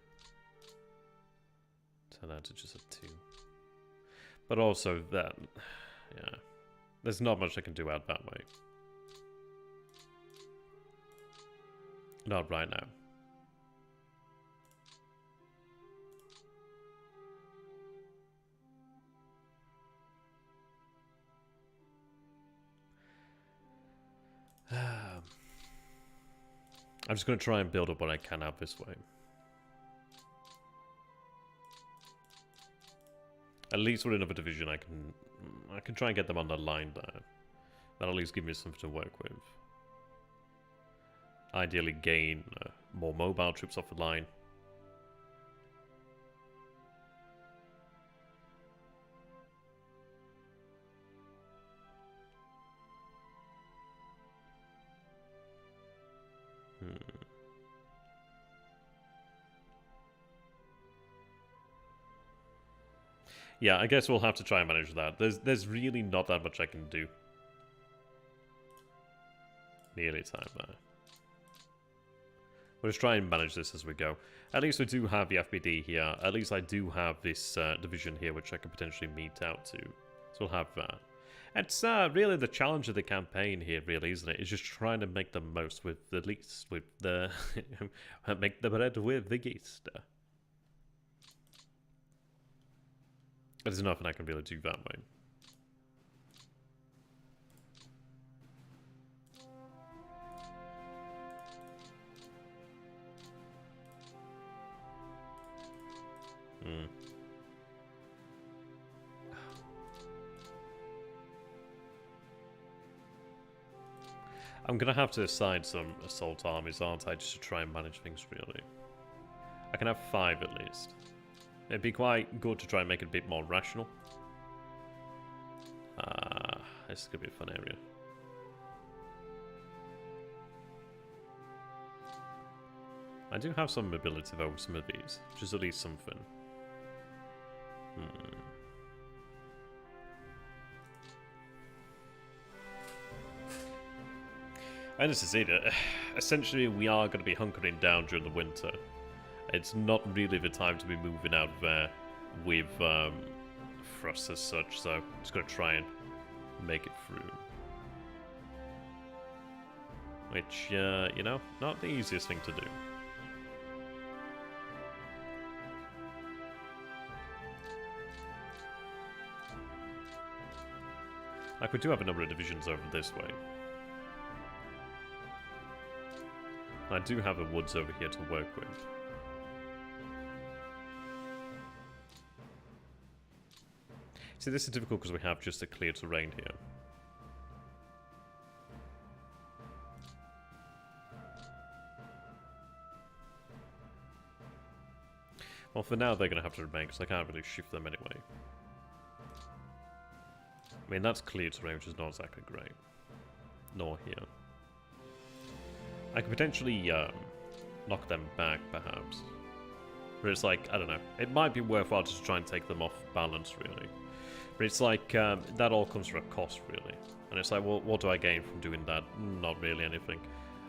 Turn that to just a 2. But also that, yeah, there's not much I can do out that way. Not right now. I'm just going to try and build up what I can out this way. At least with another division, I can try and get them on the line there. That'll at least give me something to work with. Ideally, gain more mobile troops off the line. Yeah, I guess we'll have to try and manage that. There's really not that much I can do. Nearly time there. We'll just try and manage this as we go. At least we do have the FBD here. At least I do have this division here, which I could potentially meet out to. So we'll have that. It's really the challenge of the campaign here, really, isn't it? It's just trying to make the most with the least, with the make the bread with the yeast. There's nothing I can really do that way. I'm gonna have to assign some assault armies, aren't I, just to try and manage things, really. I can have 5 at least. It'd be quite good to try and make it a bit more rational. This is gonna be a fun area. I do have some mobility over some of these, which is at least something. And this is it. Essentially, we are going to be hunkering down during the winter. It's not really the time to be moving out there with frost as such, so I'm just going to try and make it through. Which, you know, not the easiest thing to do. Like, we do have a number of divisions over this way. I do have the woods over here to work with. See, this is difficult because we have just a clear terrain here. Well, for now they're going to have to remain because I can't really shift them anyway. I mean, that's clear terrain, which is not exactly great. Nor here. I could potentially knock them back, perhaps. But it's like, I don't know. It might be worthwhile just to try and take them off balance, really. But it's like, that all comes for a cost, really. And it's like, well, what do I gain from doing that? Not really anything.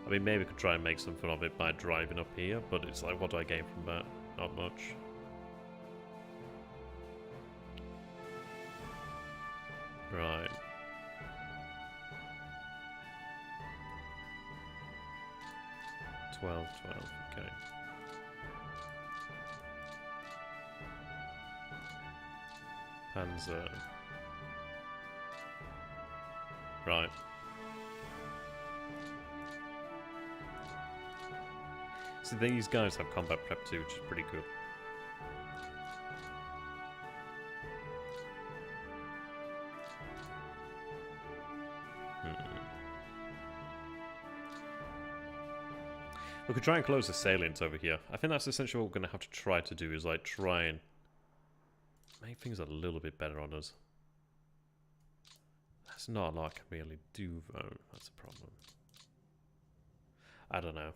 I mean, maybe we could try and make something of it by driving up here, but it's like, what do I gain from that? Not much. Right. $12, okay. Panzer. Right. So these guys have combat prep too, which is pretty good. We could try and close the salients over here. I think that's essentially what we're going to have to try to do, is like try and make things a little bit better on us. That's not a lot I can really do though, that's a problem. I don't know.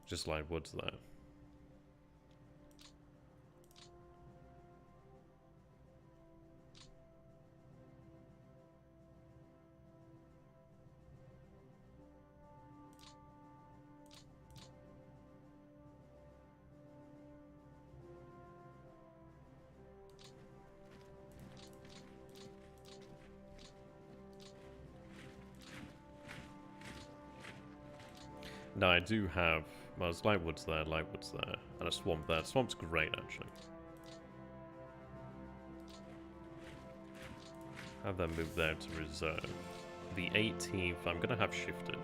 Just like woods there. No, I do have... Well, there's light woods there, and a swamp there. The swamp's great, actually. Have them move there to reserve. The 18th, I'm going to have shifted.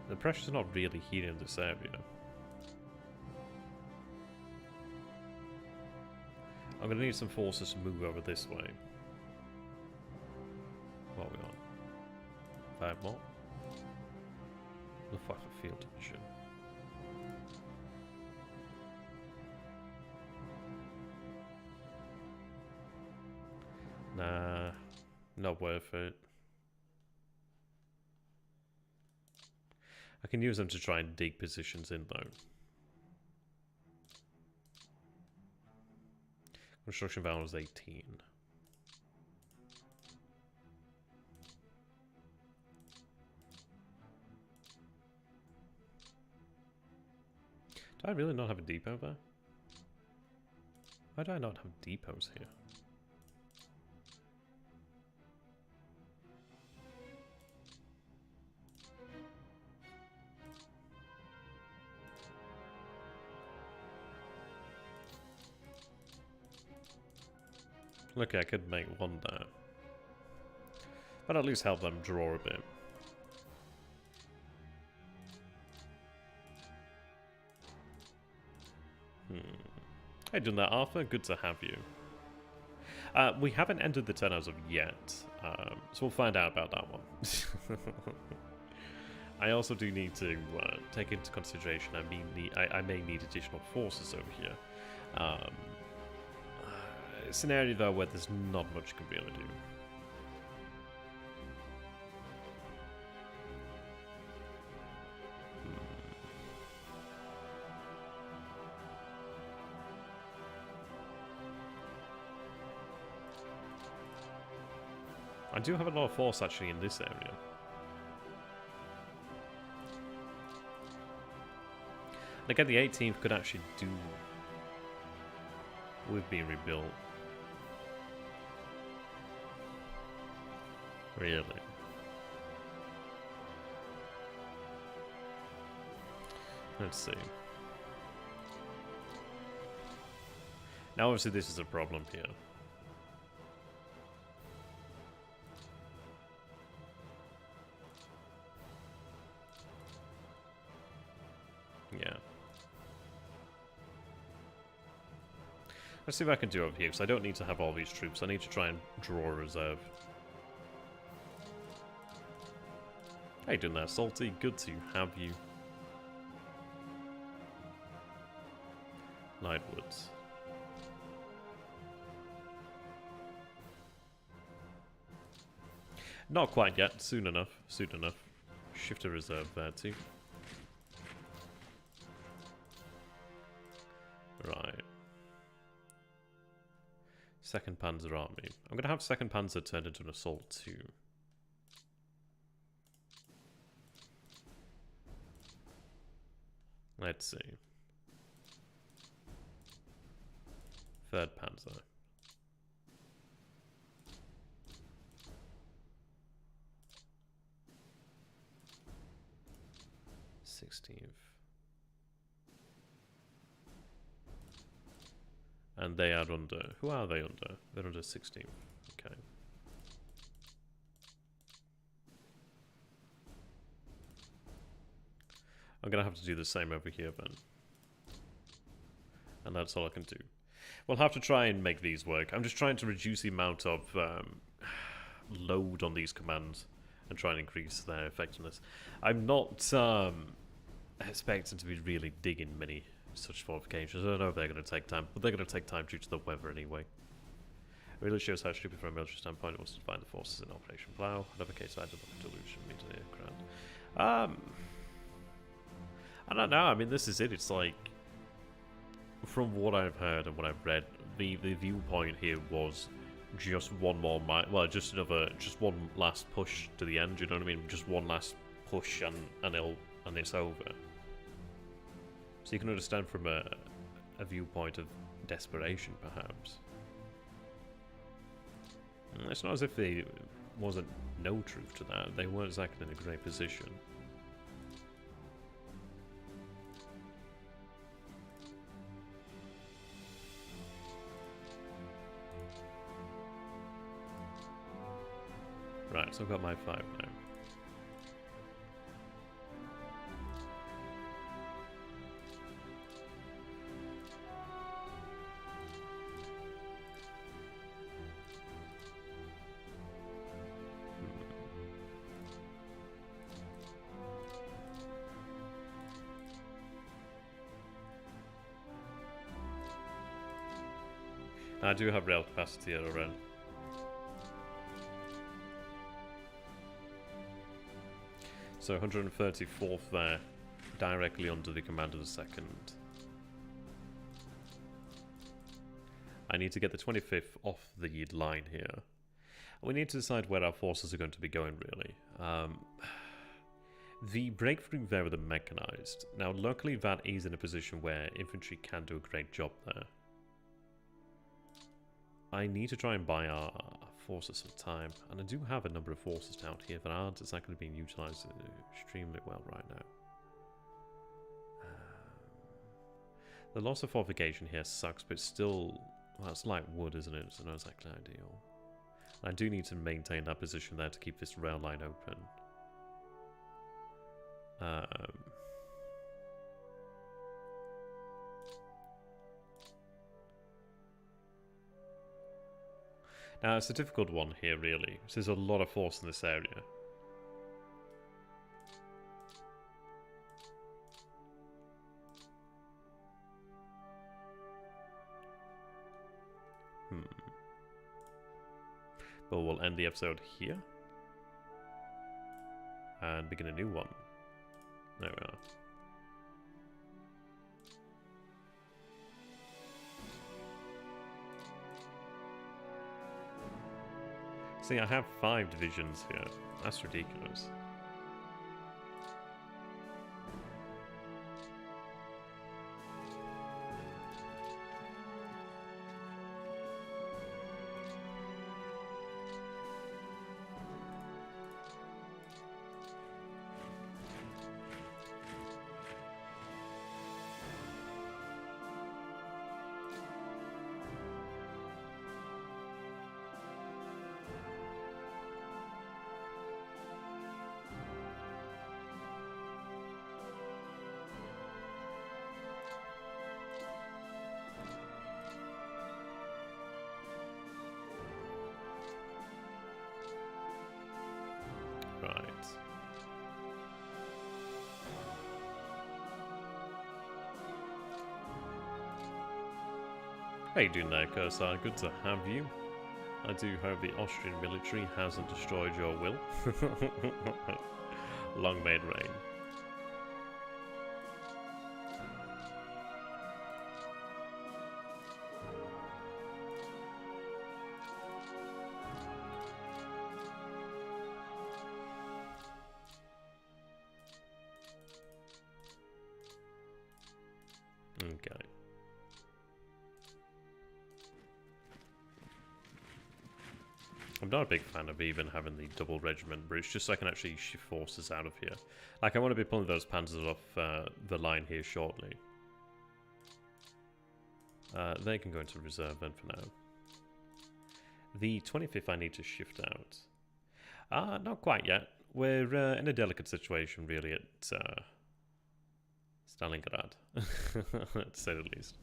The pressure's not really here in this area. I'm going to need some forces to move over this way. What are we on? 5 more? Look like a field division. Nah, not worth it. I can use them to try and dig positions in though. Construction value was 18. Do I really not have a depot there? Why do I not have depots here? Look, I could make one there. But at least help them draw a bit. Hey, doing that, Arthur? Good to have you. We haven't entered the 10 as of yet, so we'll find out about that one. I also do need to take into consideration I may need additional forces over here. Scenario though where there's not much you can really do. I do have a lot of force actually in this area. And again, the 18th could actually do with being rebuilt. Really? Let's see. Now obviously this is a problem here. Yeah. Let's see what I can do over here, because I don't need to have all these troops. I need to try and draw a reserve. How you doing there, Salty? Good to have you. Lightwoods. Not quite yet. Soon enough. Soon enough. Shift a reserve there too. Right. Second Panzer Army. I'm going to have Second Panzer turned into an assault too. Let's see. Third Panzer. And they are under... Who are they under? They're under 16th. Okay. I'm going to have to do the same over here then. And that's all I can do. We'll have to try and make these work. I'm just trying to reduce the amount of load on these commands and try and increase their effectiveness. I'm not expecting to be really digging many such fortifications. I don't know if they're going to take time, but they're going to take time due to the weather anyway. It really shows how stupid from a military standpoint it was to find the forces in Operation Plough. Another case I did look at delusion, means aircraft. I don't know, I mean this is it, it's like, from what I've heard and what I've read, the viewpoint here was just one more just one last push to the end, you know what I mean? Just one last push and it's over. So you can understand from a viewpoint of desperation, perhaps. It's not as if there wasn't no truth to that. They weren't exactly in a great position. Right, so I've got my 5 now. I do have rail capacity at around. So 134th there, directly under the command of the 2nd. I need to get the 25th off the line here. We need to decide where our forces are going to be going, really. The breakthrough there with the mechanized. Now, luckily that is in a position where infantry can do a great job there. I need to try and buy our forces some time, and I do have a number of forces down here that aren't exactly being utilised extremely well right now. The loss of fortification here sucks, but it's still, well, it's like wood, isn't it? So not exactly ideal. I do need to maintain that position there to keep this rail line open. Now, it's a difficult one here, really. There's a lot of force in this area. But we'll end the episode here. And begin a new one. There we are. See, I have 5 divisions here. That's ridiculous. Right. How you doing there, Kursar? Good to have you. I do hope the Austrian military hasn't destroyed your will. Long may it rain. Okay. I'm not a big fan of even having the double regiment, but it's just so I can actually shift forces out of here. Like, I want to be pulling those panzers off the line here shortly. They can go into reserve then for now. The 25th I need to shift out. Not quite yet. We're in a delicate situation, really, at Stalingrad, to say the least.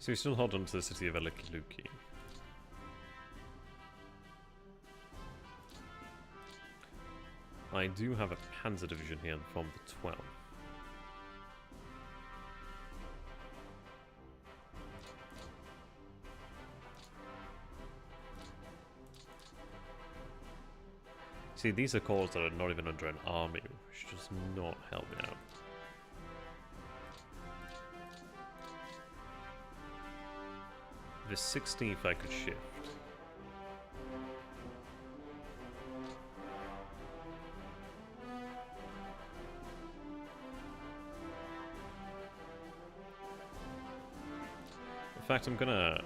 So we still hold on to the city of Elikiluki. I do have a Panzer division here from the 12th. See, these are corps that are not even under an army, which does not help me out. The 16th I could shift. In fact, I'm gonna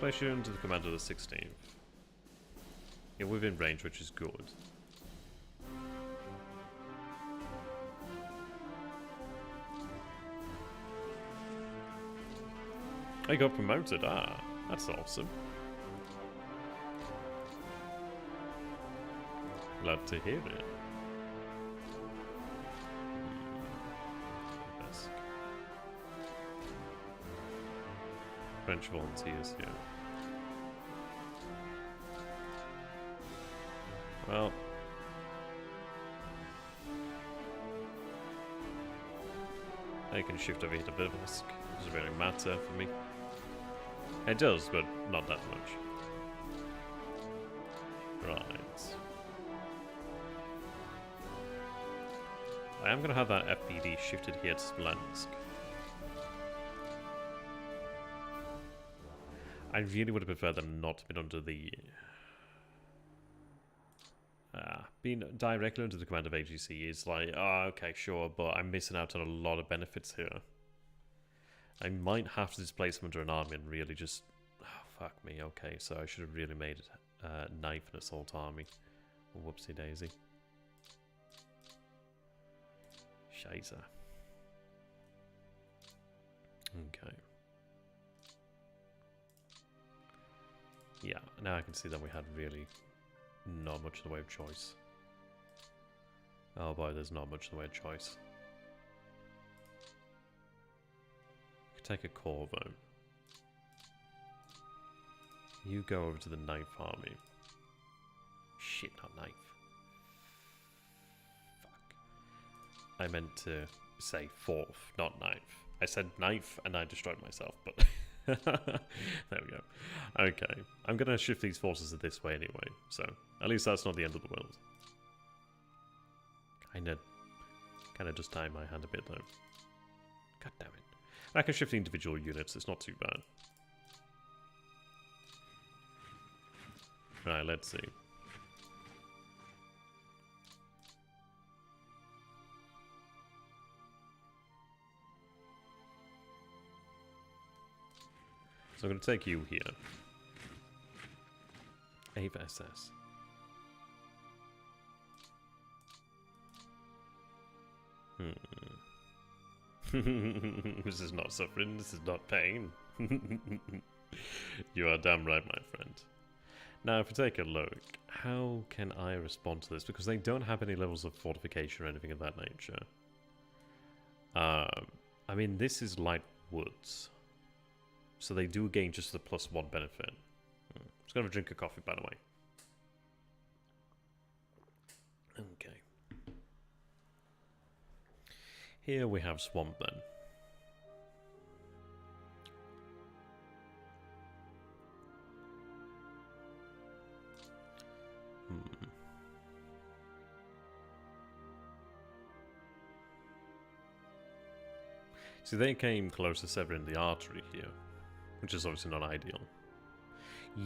place you under the command of the 16th. You're within range, which is good. I got promoted, that's awesome. Glad to hear it. French volunteers here. Well, I can shift over here to Bivouac. Doesn't really matter for me. It does, but not that much. Right. I am going to have that FPD shifted here to Smolensk. I really would have preferred them not to be under the... being directly under the command of AGC is like, oh, okay, sure, but I'm missing out on a lot of benefits here. I might have to displace them under an army and really just... Oh, fuck me, okay, so I should have really made a knife and assault army. Whoopsie daisy. Scheiße. Okay. Yeah, now I can see that we had really not much in the way of choice. Oh boy, there's not much in the way of choice. I could take a corps though. You go over to the 9th army. Shit, not 9th. Fuck. I meant to say 4th, not 9th. I said 9th and I destroyed myself, but... There we go. Okay, I'm gonna shift these forces this way anyway, so at least that's not the end of the world. Kinda just tie my hand a bit though. God damn it. I can shift the individual units, it's not too bad. Right, let's see. So I'm going to take you here. 8th SS. This is not suffering, this is not pain. You are damn right, my friend. Now, if we take a look, how can I respond to this? Because they don't have any levels of fortification or anything of that nature. I mean, this is light woods. So they do gain just the +1 benefit. Just gonna have a drink of coffee, by the way. Okay. Here we have swamp then. See, they came close to severing the artery here, which is obviously not ideal.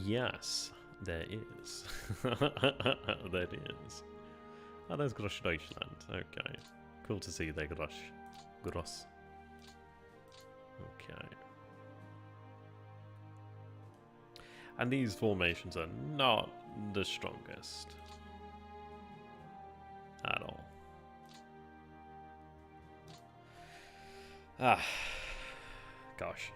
Yes, there is. There is. Oh, there's Gross Deutschland. Okay. Cool to see there, Gross. Gross. Okay. And these formations are not the strongest. At all. Ah. Gosh.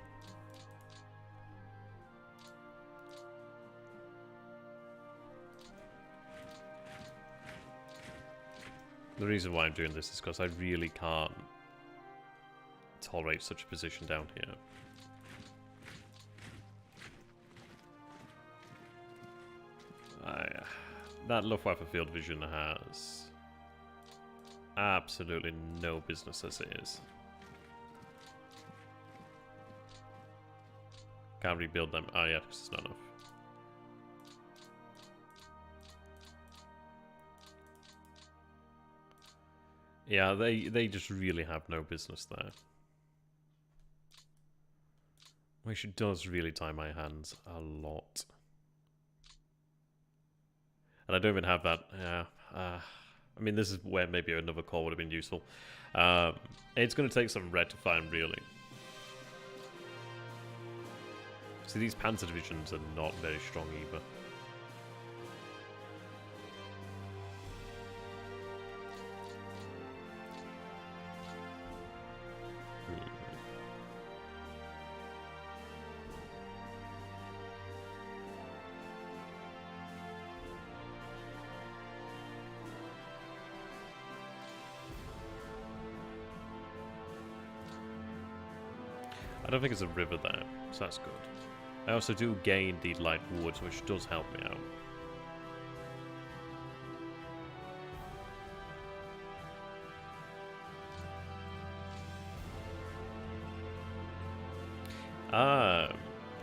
The reason why I'm doing this is because I really can't tolerate such a position down here. That Luftwaffe field vision has absolutely no business as it is. Can't rebuild them. Oh yeah, because it's not enough. Yeah, they just really have no business there. Which does really tie my hands a lot. And I don't even have that. I mean, this is where maybe another core would have been useful. It's going to take some red to find, really. See, these Panzer divisions are not very strong either. I don't think there's a river there, so that's good. I also do gain the light woods, which does help me out.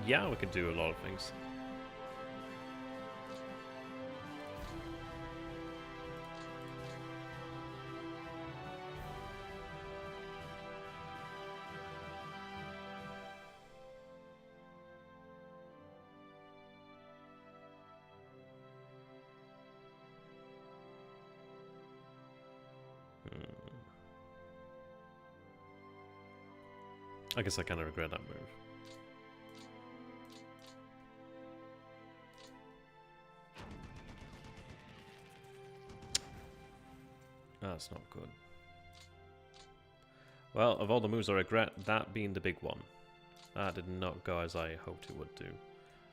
Yeah, we could do a lot of things. I guess I kind of regret that move. That's not good. Well, of all the moves I regret, that being the big one. That did not go as I hoped it would do.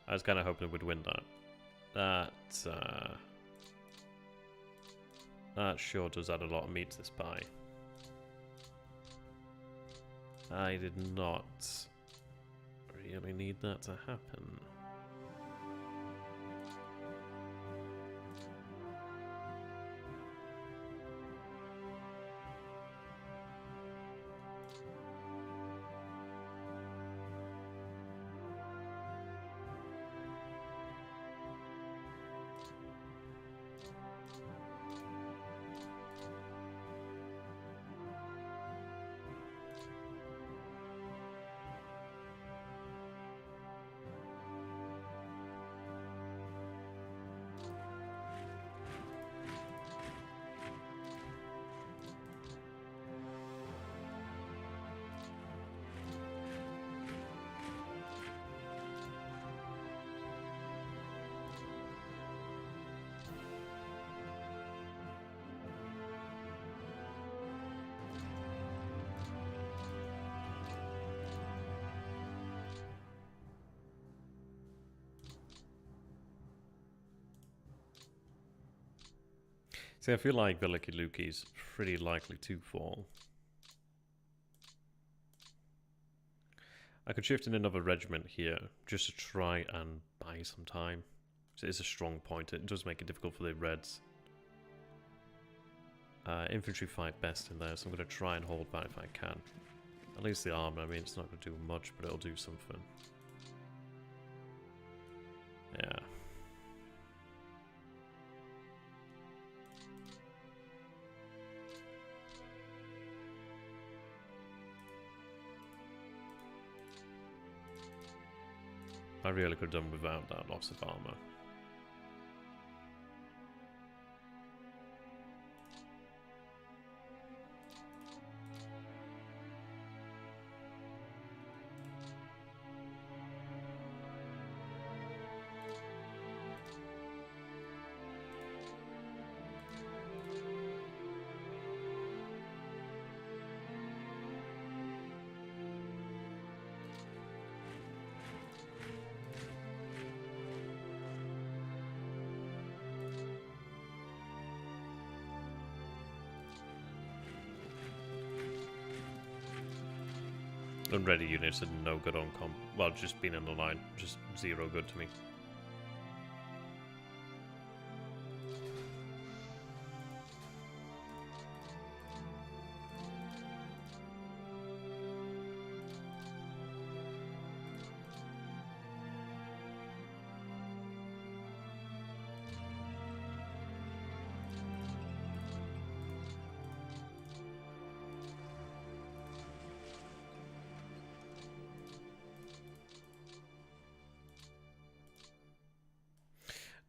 I was kind of hoping it would win that. That sure does add a lot of meat to this pie. I did not really need that to happen. See, I feel like Veliki Luki's pretty likely to fall. I could shift in another regiment here, just to try and buy some time. So it is a strong point, it does make it difficult for the Reds. Infantry fight best in there, so I'm going to try and hold that if I can. At least the armor, I mean, it's not going to do much, but it'll do something. Yeah. I really could have done without that loss of armor. Unready units are no good on comp. Well, just being in the line, just 0 good to me.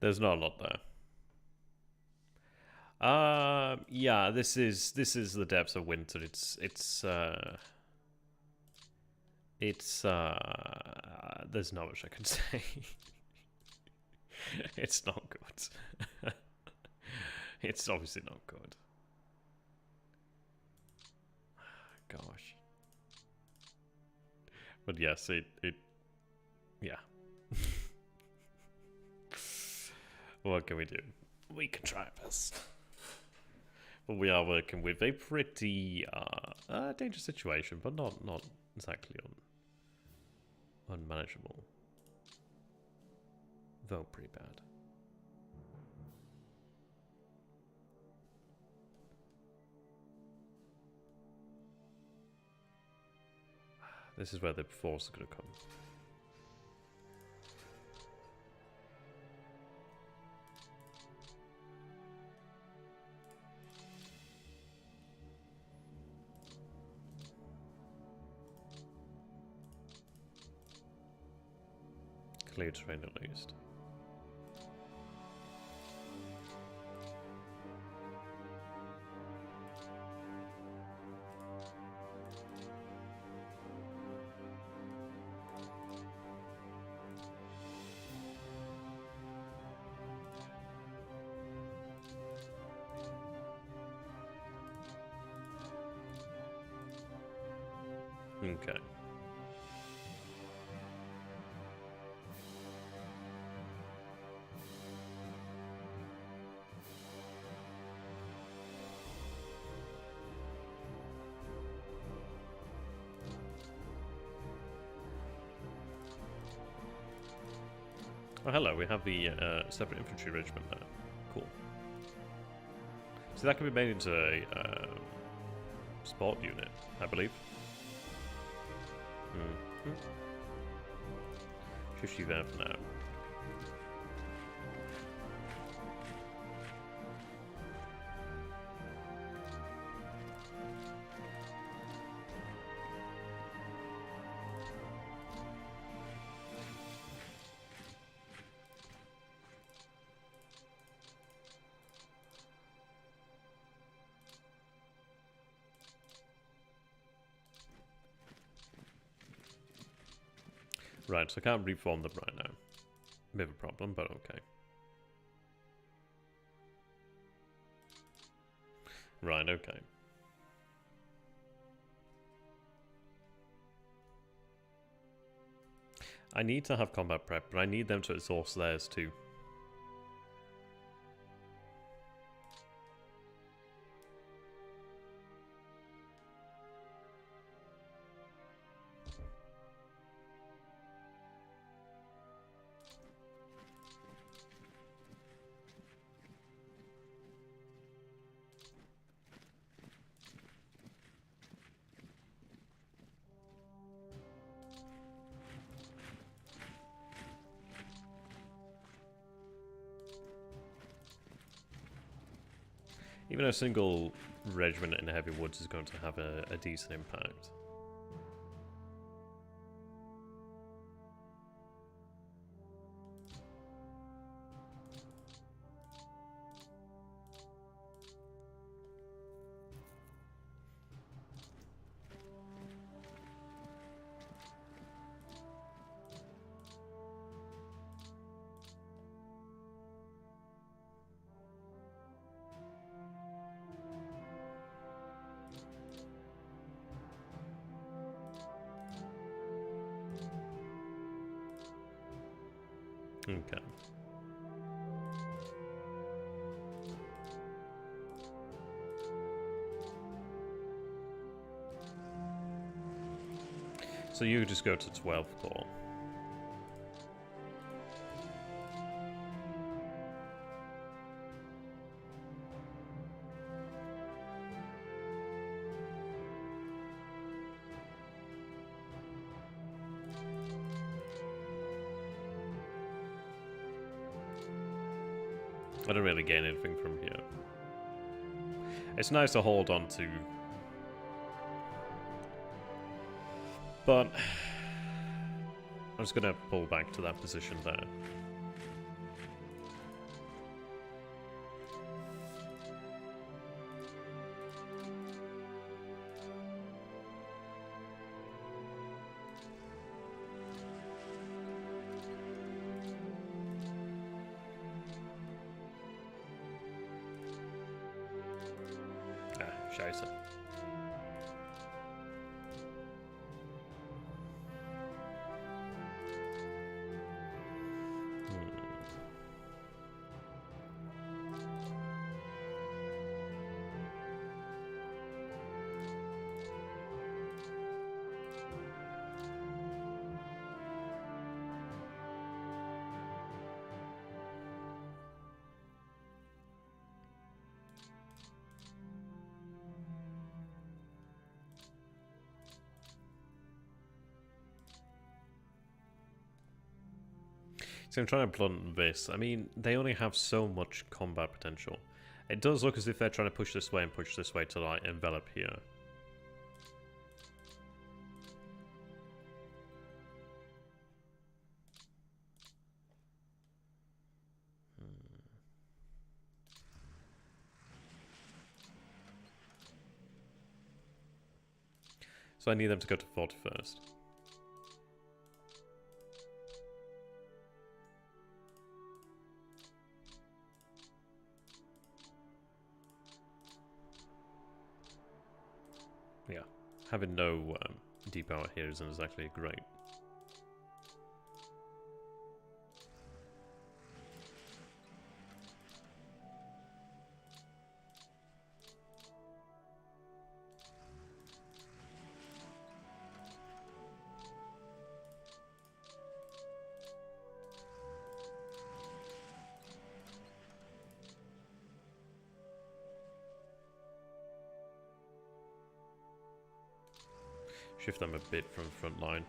There's not a lot there. Yeah, this is the depths of winter. It's there's not much I can say. It's not good. It's obviously not good. Gosh. But yes, yeah. What can we do? We can try our best. But we are working with a pretty dangerous situation, but not exactly unmanageable. Though pretty bad. This is where the force is going to come. Clear terrain at least. Okay. Oh, hello, we have the separate infantry regiment there. Cool. So that can be made into a sport unit, I believe. Just you there for now. Right, so I can't reform them right now. Bit of a problem, but okay. Right, okay. I need to have combat prep, but I need them to exhaust theirs too. Even a single regiment in the heavy woods is going to have a decent impact. Okay. So you just go to 12th Corps. I don't really gain anything from here. It's nice to hold on to, but I'm just gonna pull back to that position there. Scheiße. So I'm trying to blunt this. I mean, they only have so much combat potential. It does look as if they're trying to push this way and push this way to like envelop here. So I need them to go to 41st. Yeah, having no deep power here isn't exactly great. Shift them a bit from front line.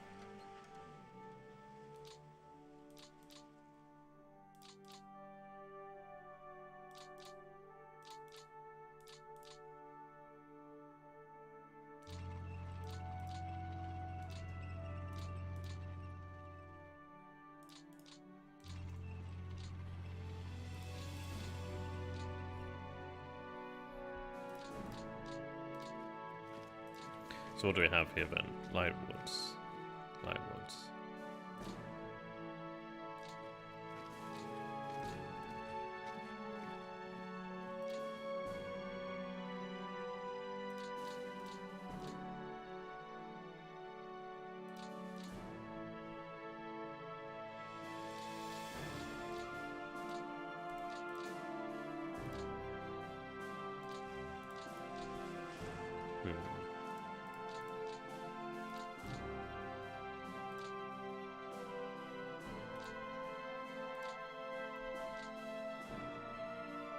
So what do we have here then? Lightwoods. Lightwoods.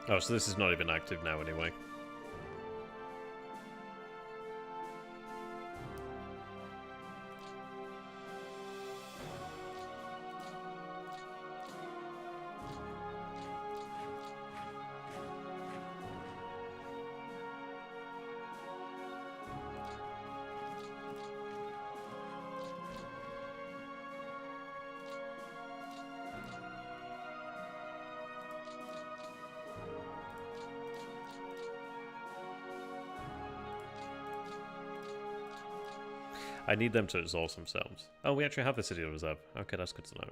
Oh, so this is not even active now anyway. I need them to resolve themselves. Oh, we actually have the city of reserve. Okay, that's good to know.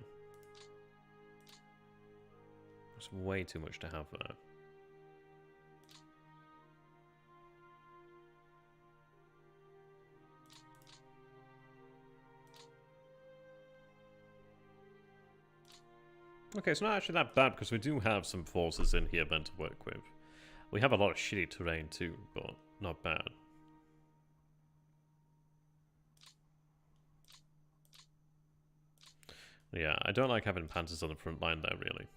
That's way too much to have there. Okay, it's not actually that bad because we do have some forces in here then to work with. We have a lot of shitty terrain too, but not bad. Yeah, I don't like having panzers on the front line there, really.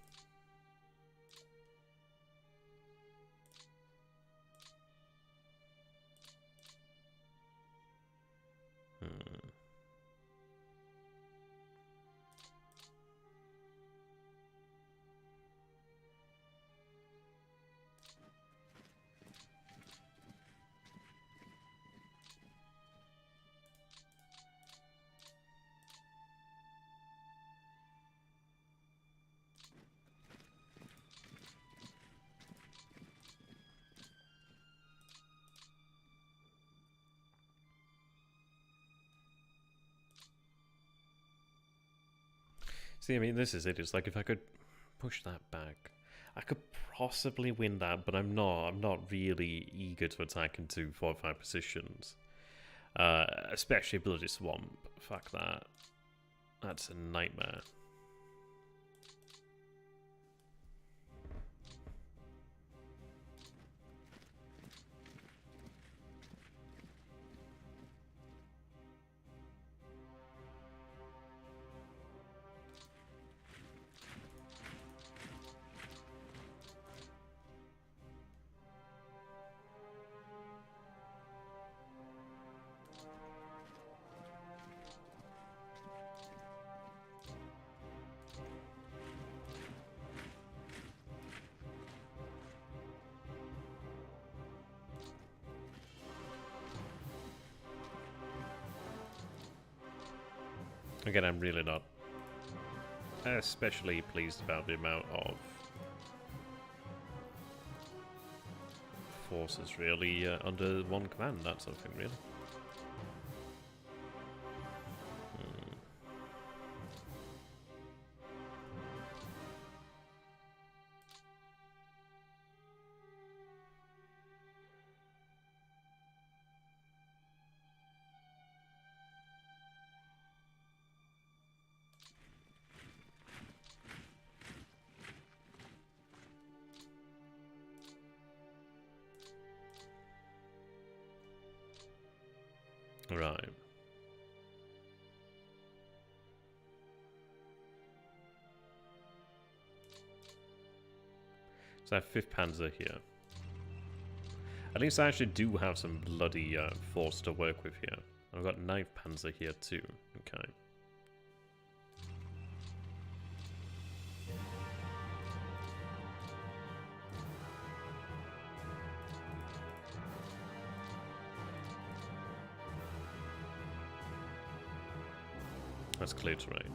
See, I mean, this is it. It's like if I could push that back, I could possibly win that, but I'm not. I'm not really eager to attack into fortified positions. Especially Bloody Swamp. Fuck that. That's a nightmare. Again, I'm really not especially pleased about the amount of forces really under one command, that sort of thing, really. Right. So I have 5th Panzer here. At least I actually do have some bloody force to work with here. I've got 9th Panzer here too. Okay. That's clear terrain.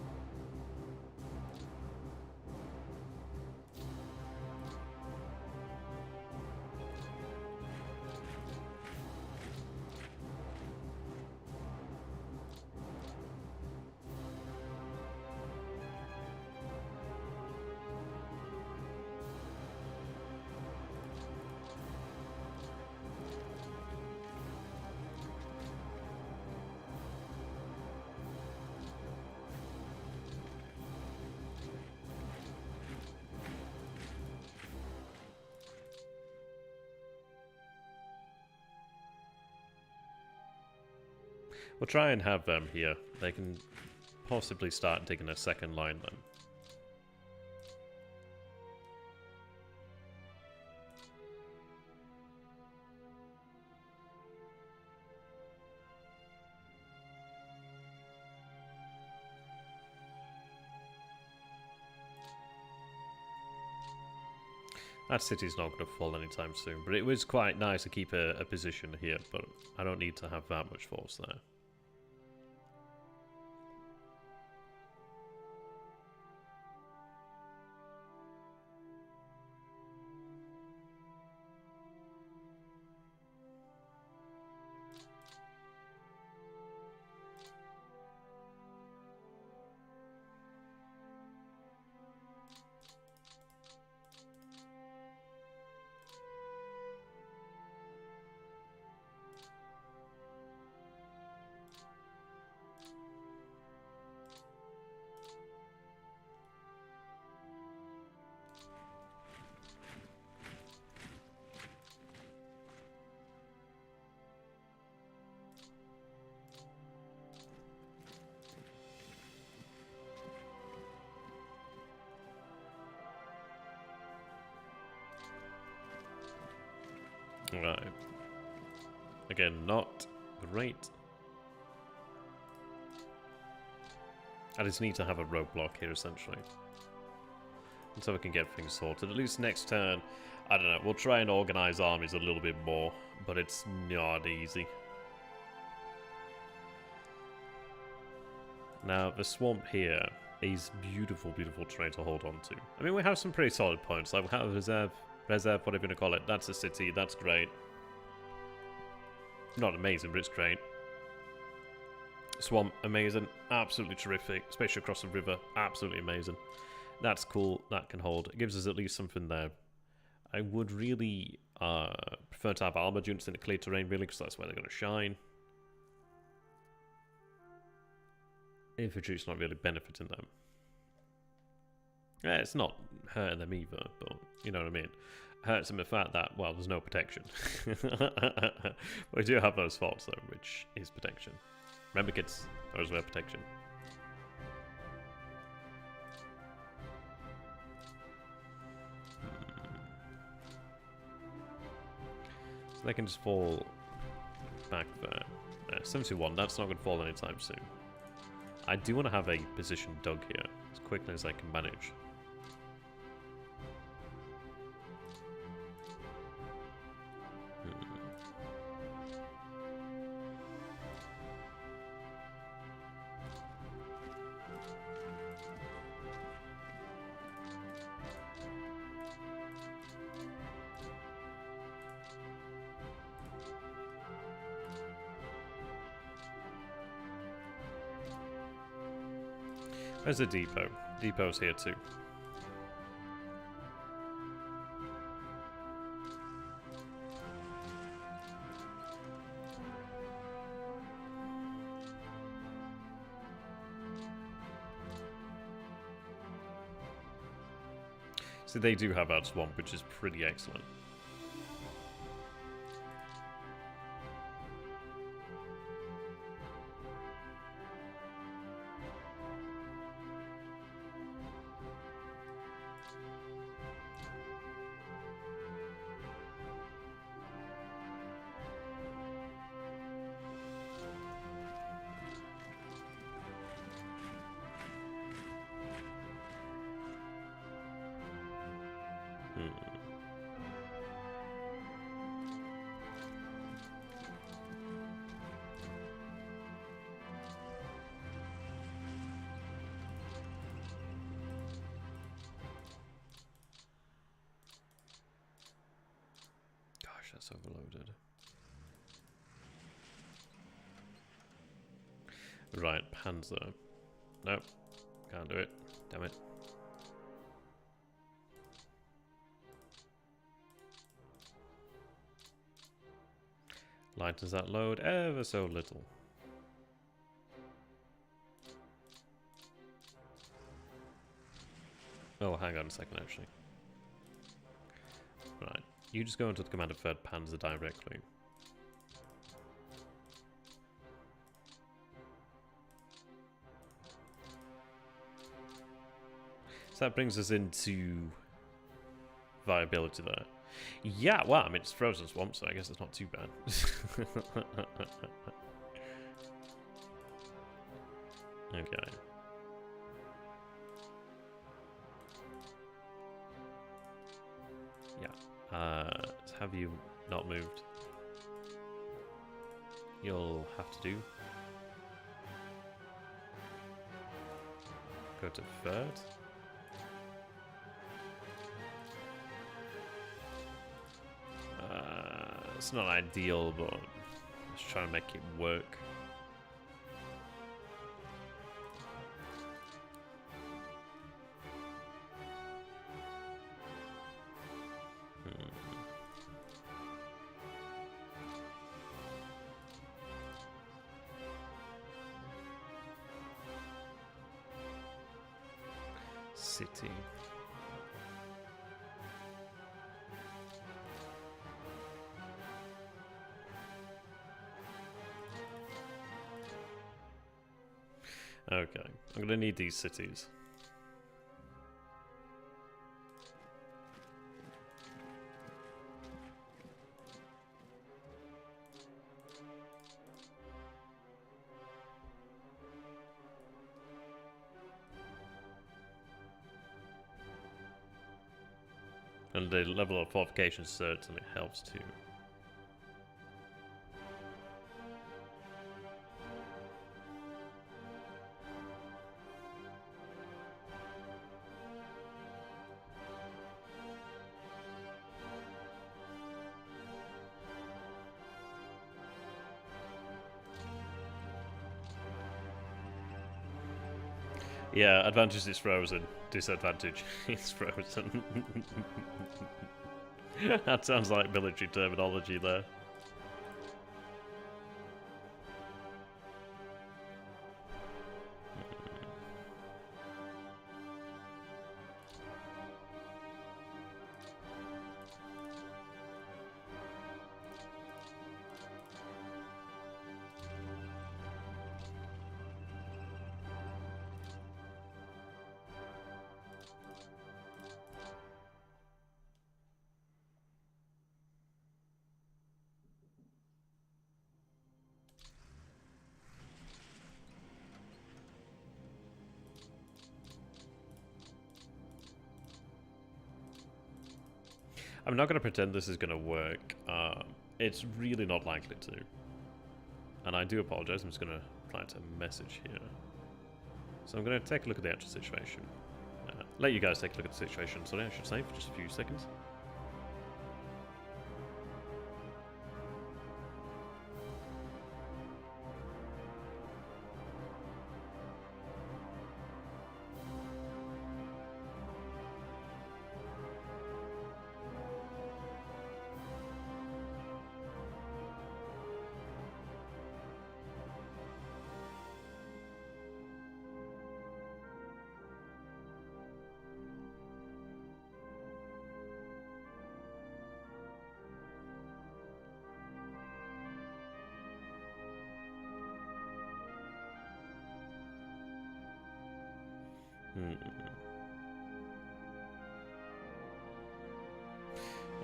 We'll try and have them here. They can possibly start digging a second line then. That city's not going to fall anytime soon, but it was quite nice to keep a position here, but I don't need to have that much force there. Right. Again, not great. I just need to have a roadblock here, essentially. So we can get things sorted. At least next turn, I don't know, we'll try and organize armies a little bit more, but it's not easy. Now, the swamp here is beautiful, beautiful terrain to hold on to. I mean, we have some pretty solid points. Like, we have reserve, whatever you want to call it. That's a city, that's great. Not amazing, but it's great. Swamp, amazing. Absolutely terrific. Especially across the river, absolutely amazing. That's cool, that can hold. It gives us at least something there. I would really prefer to have armor units in the clear terrain, really, because that's where they're going to shine. Infantry's not really benefiting them. Yeah, it's not hurting them either, but you know what I mean. It hurts them the fact that, well, there's no protection. We do have those faults, though, which is protection. Remember, kids, those were protection. So they can just fall back there. 71, that's not going to fall anytime soon. I do want to have a position dug here as quickly as I can manage. Where's the depot? Depot's here too. So they do have that swamp, which is pretty excellent. That's overloaded. Right, Panzer. Nope, can't do it. Damn it. Lightens that load ever so little. Oh, hang on a second, actually. Right. You just go into the command of 3rd Panzer directly. So that brings us into viability there. Yeah, well, I mean, it's frozen swamp, so I guess it's not too bad. Okay. Have you not moved? You'll have to do. Go to 3rd. It's not ideal, but let's try and make it work. City. Okay, I'm gonna need these cities. And the level of fortification certainly helps too. Yeah, advantage is frozen. Disadvantage is frozen. That sounds like military terminology there. I'm not going to pretend this is going to work. It's really not likely to. And I do apologize. I'm just going to plant a message here. So I'm going to take a look at the actual situation. Let you guys take a look at the situation, sorry, I should say, for just a few seconds.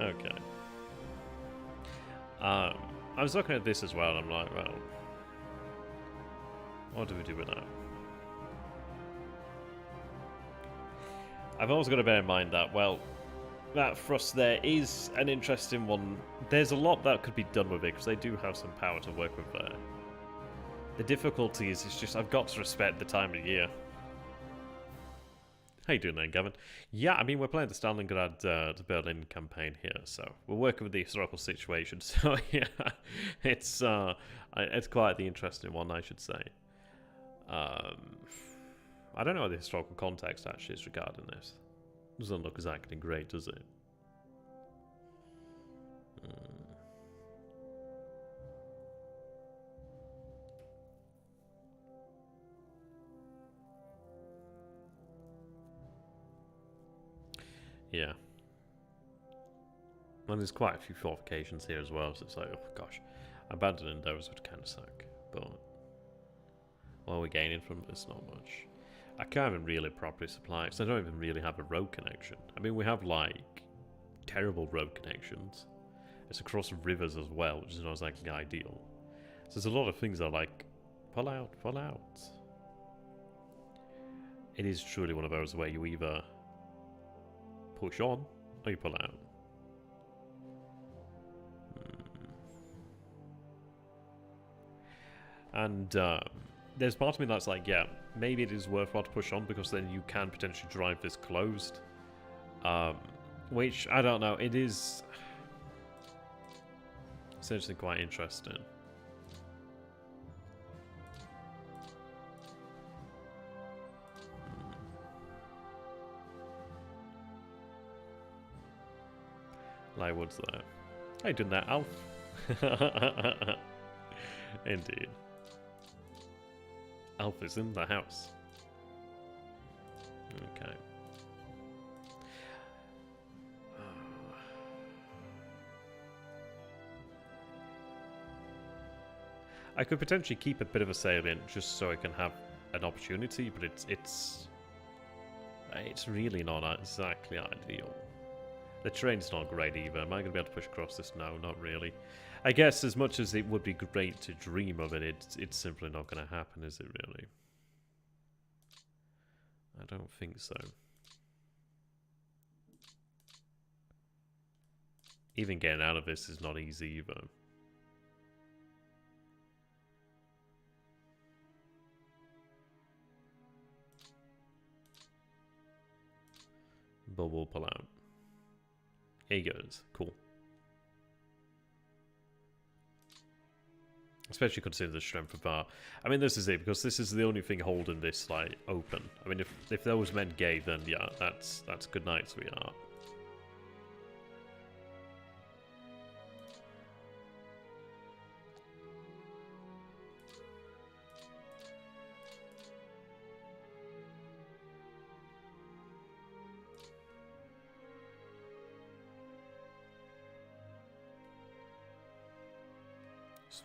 Okay. I was looking at this as well, and I'm like, well, what do we do with that? I've always got to bear in mind that, well, that thrust there is an interesting one. There's a lot that could be done with it, because they do have some power to work with there. The difficulty is, it's just, I've got to respect the time of year. How you doing there, Gavin? Yeah, I mean, we're playing the Stalingrad the Berlin campaign here, so we're working with the historical situation. So yeah, it's quite the interesting one, I should say. I don't know what the historical context actually is regarding this. Doesn't look exactly great, does it? Yeah. And there's quite a few fortifications here as well, so it's like, oh gosh, abandoning those would kind of suck. But what are we gaining from this? Not much. I can't even really properly supply, because I don't even really have a road connection. I mean, we have like terrible road connections. It's across rivers as well, which is not exactly ideal. So there's a lot of things that are like, pull out, pull out. It is truly one of those where you either push on or you pull out. And there's part of me that's like, yeah, maybe it is worthwhile to push on, because then you can potentially drive this closed. Which, I don't know, it is essentially quite interesting. Lywood's there. How you doing there, Alf? Indeed. Alf is in the house. Okay. I could potentially keep a bit of a salient just so I can have an opportunity, but it's really not exactly ideal. The terrain's not great either. Am I going to be able to push across this? No, not really. I guess as much as it would be great to dream of it, it's simply not going to happen, is it really? I don't think so. Even getting out of this is not easy either. But we'll pull out. Here he goes. Cool. Especially considering the strength of our... I mean, this is it, because this is the only thing holding this, like, open. I mean, if those men gave, then yeah, that's good night, sweetheart.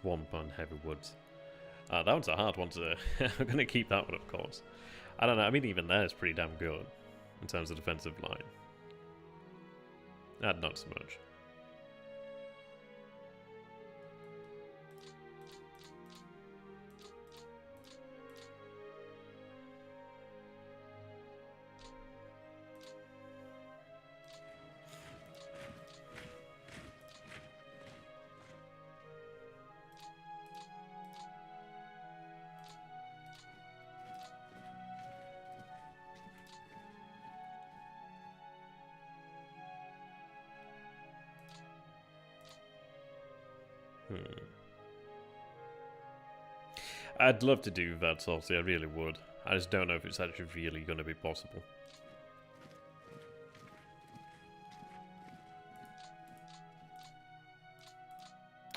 Swamp and heavy woods. That one's a hard one to... I'm going to keep that one, of course. I don't know, I mean, even there is pretty damn good in terms of defensive line. Not so much. I'd love to do that, Saucy, I really would. I just don't know if it's actually really going to be possible.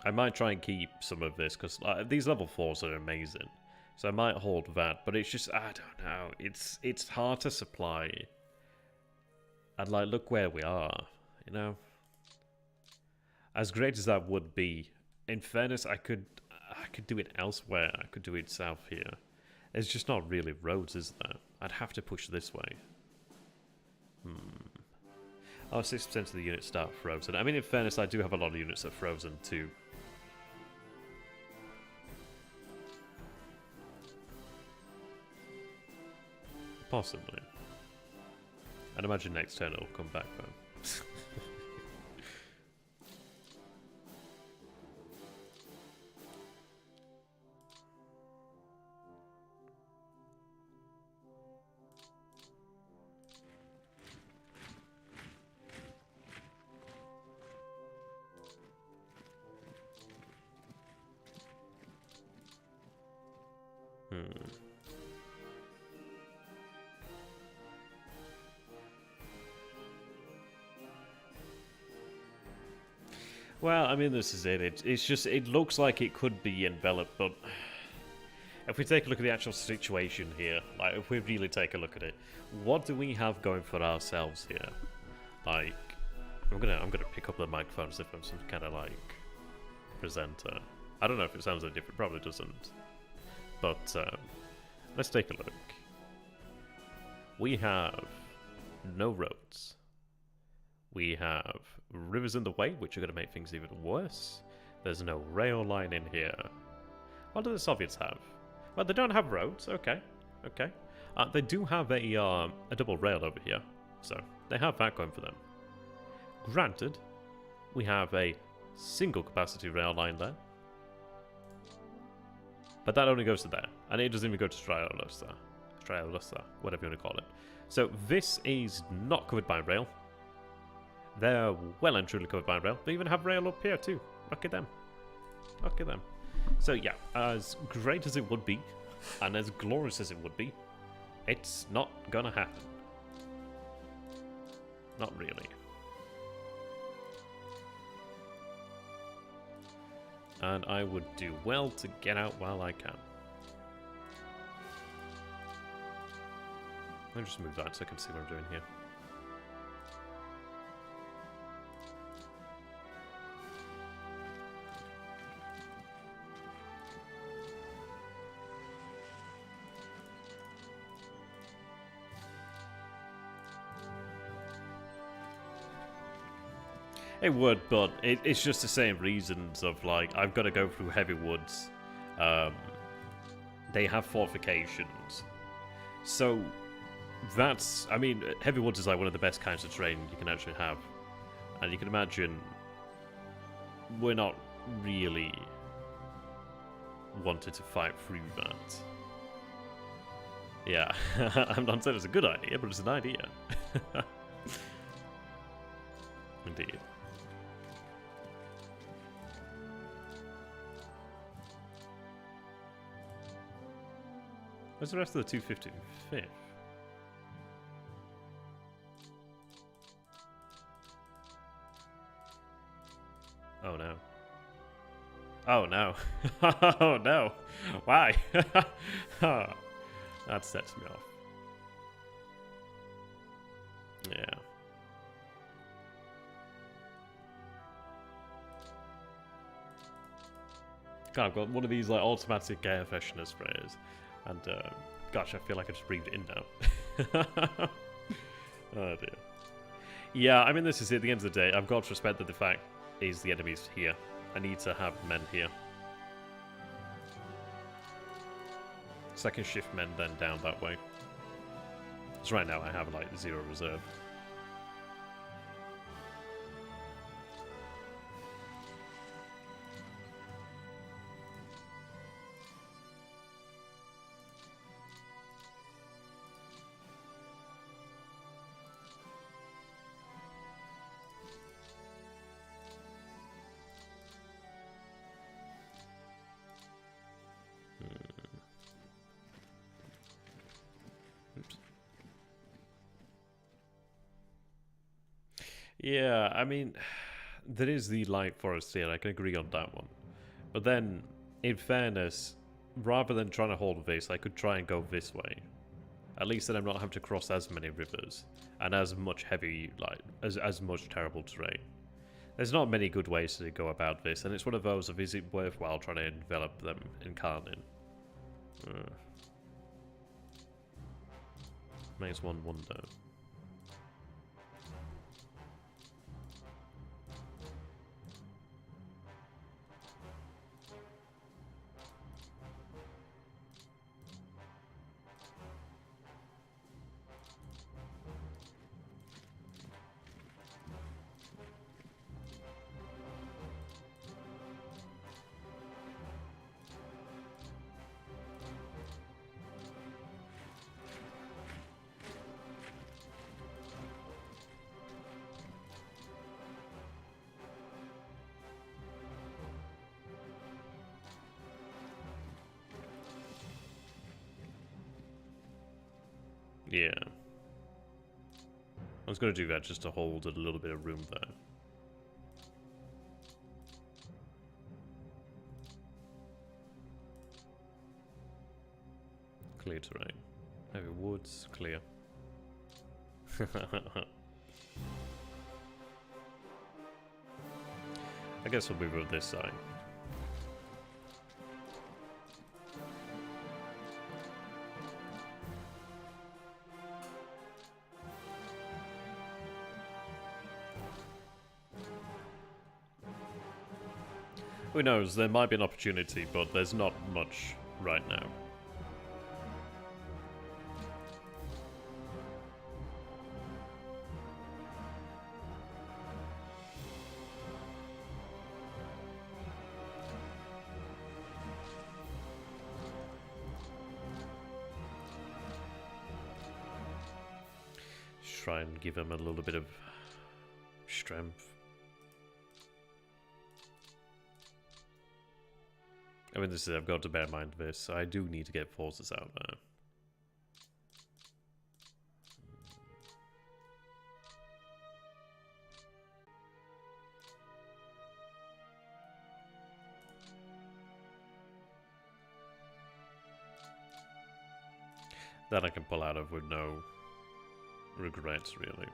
I might try and keep some of this, because these level 4s are amazing. So I might hold that, but it's just, I don't know, it's hard to supply. And like, look where we are, you know? As great as that would be, in fairness, I could do it elsewhere. I could do it south here. There's just not really roads, is there? I'd have to push this way. Oh, 6% of the units start frozen. I mean, in fairness, I do have a lot of units that are frozen too. Possibly. I'd imagine next turn it'll come back though. Well, I mean, this is it. It's just, it looks like it could be enveloped, but if we take a look at the actual situation here, like, if we really take a look at it, what do we have going for ourselves here? Like, I'm gonna pick up the microphone as if I'm some kind of, like, presenter. I don't know if it sounds any different, probably doesn't. But, let's take a look. We have no roads. We have rivers in the way, which are going to make things even worse. There's no rail line in here. What do the Soviets have? Well, they don't have roads. Okay, okay. They do have a double rail over here, so they have that going for them. Granted, we have a single capacity rail line there, but that only goes to there, and it doesn't even go to Strayalosa, whatever you want to call it. So this is not covered by rail. They're well and truly covered by rail. They even have rail up here too. Look at them. Look at them. So yeah, as great as it would be, and as glorious as it would be, it's not gonna happen. Not really. And I would do well to get out while I can. Let me just move that so I can see what I'm doing here. It would, but it's just the same reasons of, like, I've got to go through heavy woods. They have fortifications. So, that's... I mean, heavy woods is, like, one of the best kinds of terrain you can actually have. And you can imagine we're not really wanted to fight through that. Yeah, I'm not saying it's a good idea, but it's an idea. Indeed. Where's the rest of the 255th? Oh no. Oh no. Oh no. Why? That sets me off. Yeah. God, I've got one of these like automatic air freshener sprays, and gosh, I feel like I just breathed it in now. Oh dear. Yeah, I mean, this is it. At the end of the day, I've got to respect that the fact is the enemy's here. I need to have men here. Second shift men then down that way. Because right now I have like 0 reserve. Yeah, I mean, there is the light forest here, I can agree on that one. But then, in fairness, rather than trying to hold this, I could try and go this way. At least then I'm not having to cross as many rivers, and as much heavy, like, as much terrible terrain. There's not many good ways to go about this, and it's one of those of, is it worthwhile trying to envelop them in Karnin? Makes one wonder. Yeah. I was going to do that just to hold a little bit of room there. Clear terrain. Heavy woods, clear. I guess we'll move over this side. Who knows, there might be an opportunity, but there's not much right now. Just try and give him a little bit of strength. I mean, this is, I've got to bear in mind this. I do need to get forces out there. That I can pull out of with no regrets, really.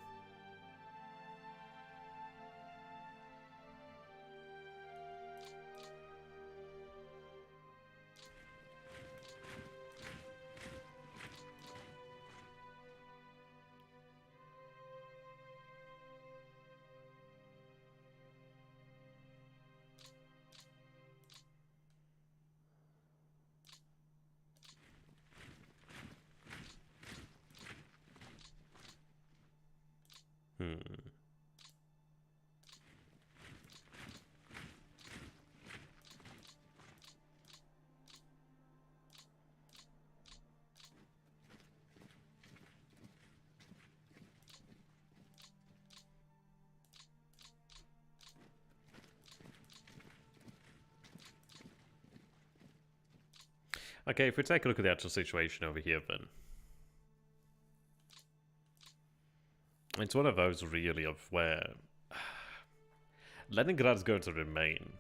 Okay, if we take a look at the actual situation over here then. It's one of those really of where Leningrad's going to remain.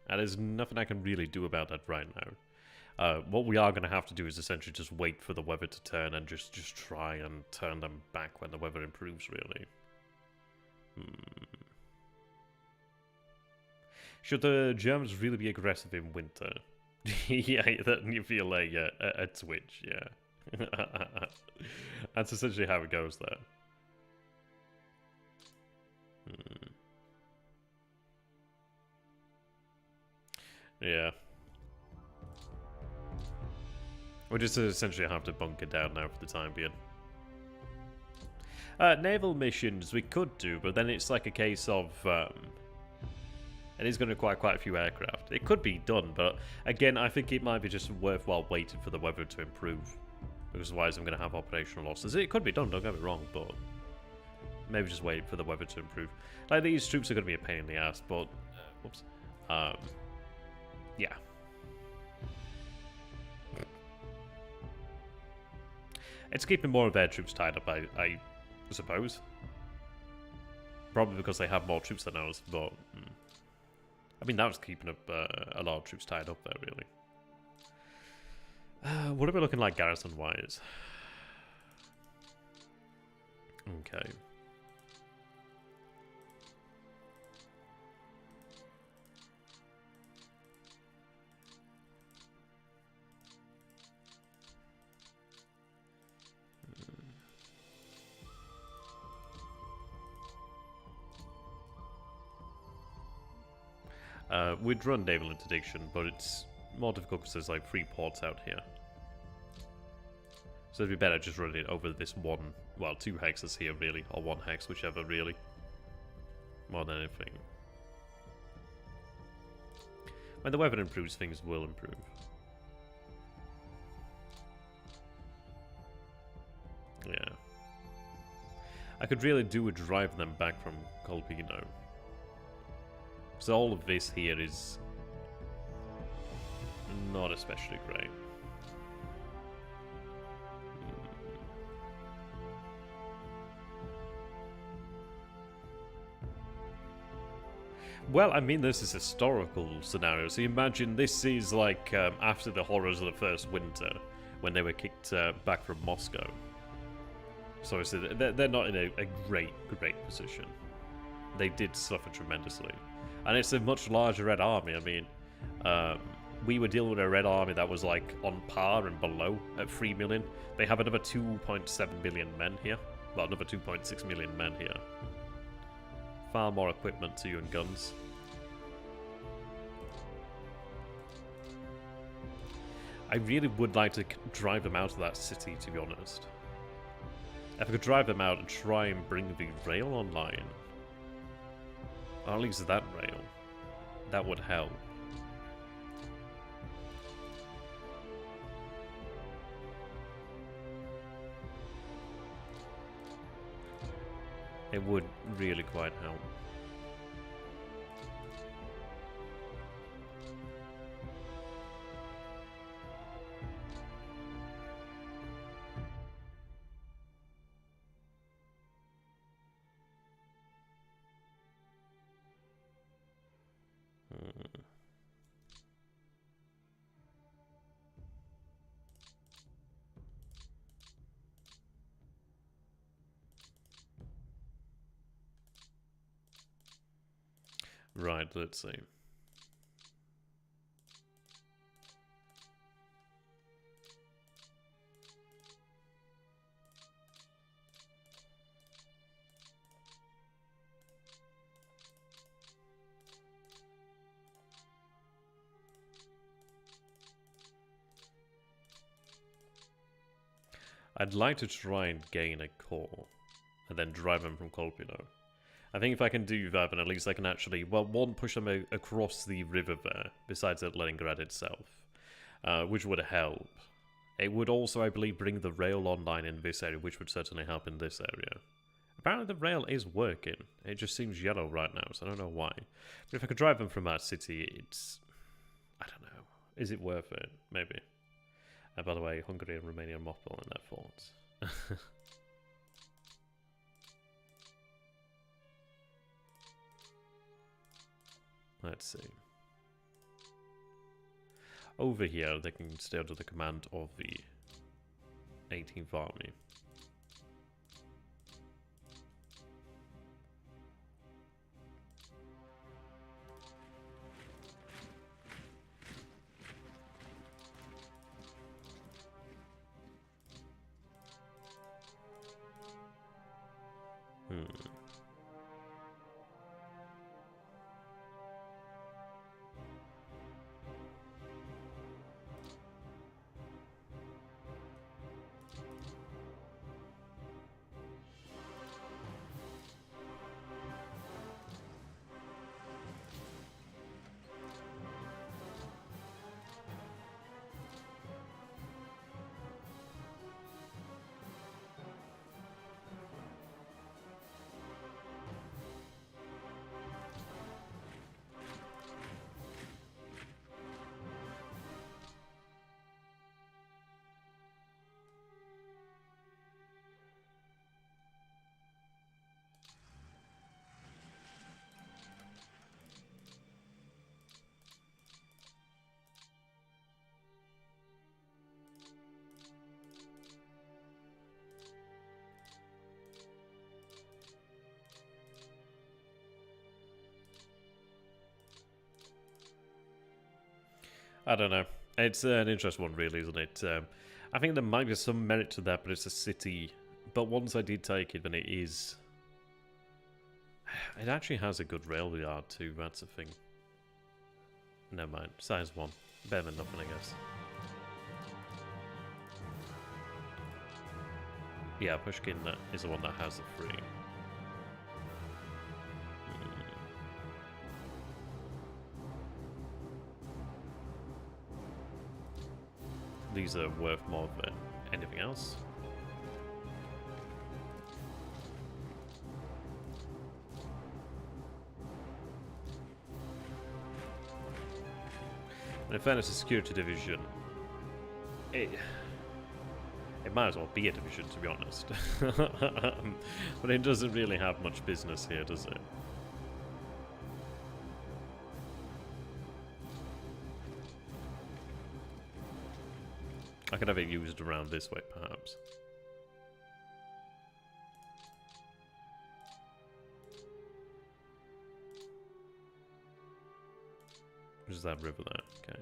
And there's nothing I can really do about that right now. What we are going to have to do is essentially just wait for the weather to turn and just try and turn them back when the weather improves, really. Should the Germans really be aggressive in winter? Yeah, then you feel like a twitch, yeah. That's essentially how it goes there. Yeah. We just essentially have to bunker down now for the time being. Naval missions we could do, but then it's like a case of... it is going to require quite a few aircraft. It could be done, but again, I think it might be just worthwhile waiting for the weather to improve. Because otherwise I'm going to have operational losses. It could be done, don't get me wrong, but... maybe just wait for the weather to improve. Like, these troops are going to be a pain in the ass, but... whoops. Yeah. It's keeping more of their troops tied up, I suppose. Probably because they have more troops than ours, but... I mean, that was keeping up a lot of troops tied up there, really. What are we looking like garrison-wise? Okay. We'd run naval interdiction, but it's more difficult because there's like 3 ports out here. So it'd be better just running it over this one, well, 2 hexes here really, or 1 hex, whichever really, more than anything. When the weather improves, things will improve. Yeah. I could really do with driving them back from Kolpino. So all of this here is not especially great. Well, I mean, this is a historical scenario, so imagine this is like after the horrors of the first winter, when they were kicked back from Moscow. So they're not in a great position. They did suffer tremendously. And it's a much larger Red Army. I mean, we were dealing with a Red Army that was like on par and below at 3 million. They have another 2.7 million men here. Well, another 2.6 million men here. Far more equipment to you and guns. I really would like to drive them out of that city, to be honest. If I could drive them out and try and bring the rail online. Or at least that rail. That would help. It would really quite help. Right, let's see. I'd like to try and gain a core, and then drive them from Kolpino. I think if I can do that, then at least I can actually, well, one, push them across the river there, besides at Leningrad itself, which would help. It would also, I believe, bring the rail online in this area, which would certainly help in this area. Apparently the rail is working. It just seems yellow right now, so I don't know why. But if I could drive them from that city, it's... I don't know. Is it worth it? Maybe. And by the way, Hungary and Romania mothballing their forts. Let's see. Over here, they can stay under the command of the 18th Army. I don't know. It's an interesting one, really, isn't it? I think there might be some merit to that, but it's a city. But once I did take it, then it is... It actually has a good rail yard, too. That's the thing. Never mind. Size 1. Better than nothing, I guess. Yeah, Pushkin is the one that has the 3. These are worth more than anything else. And in fairness, a security division, it might as well be a division, to be honest. But it doesn't really have much business here, does it? I could have it used around this way, perhaps. There's that river there, okay.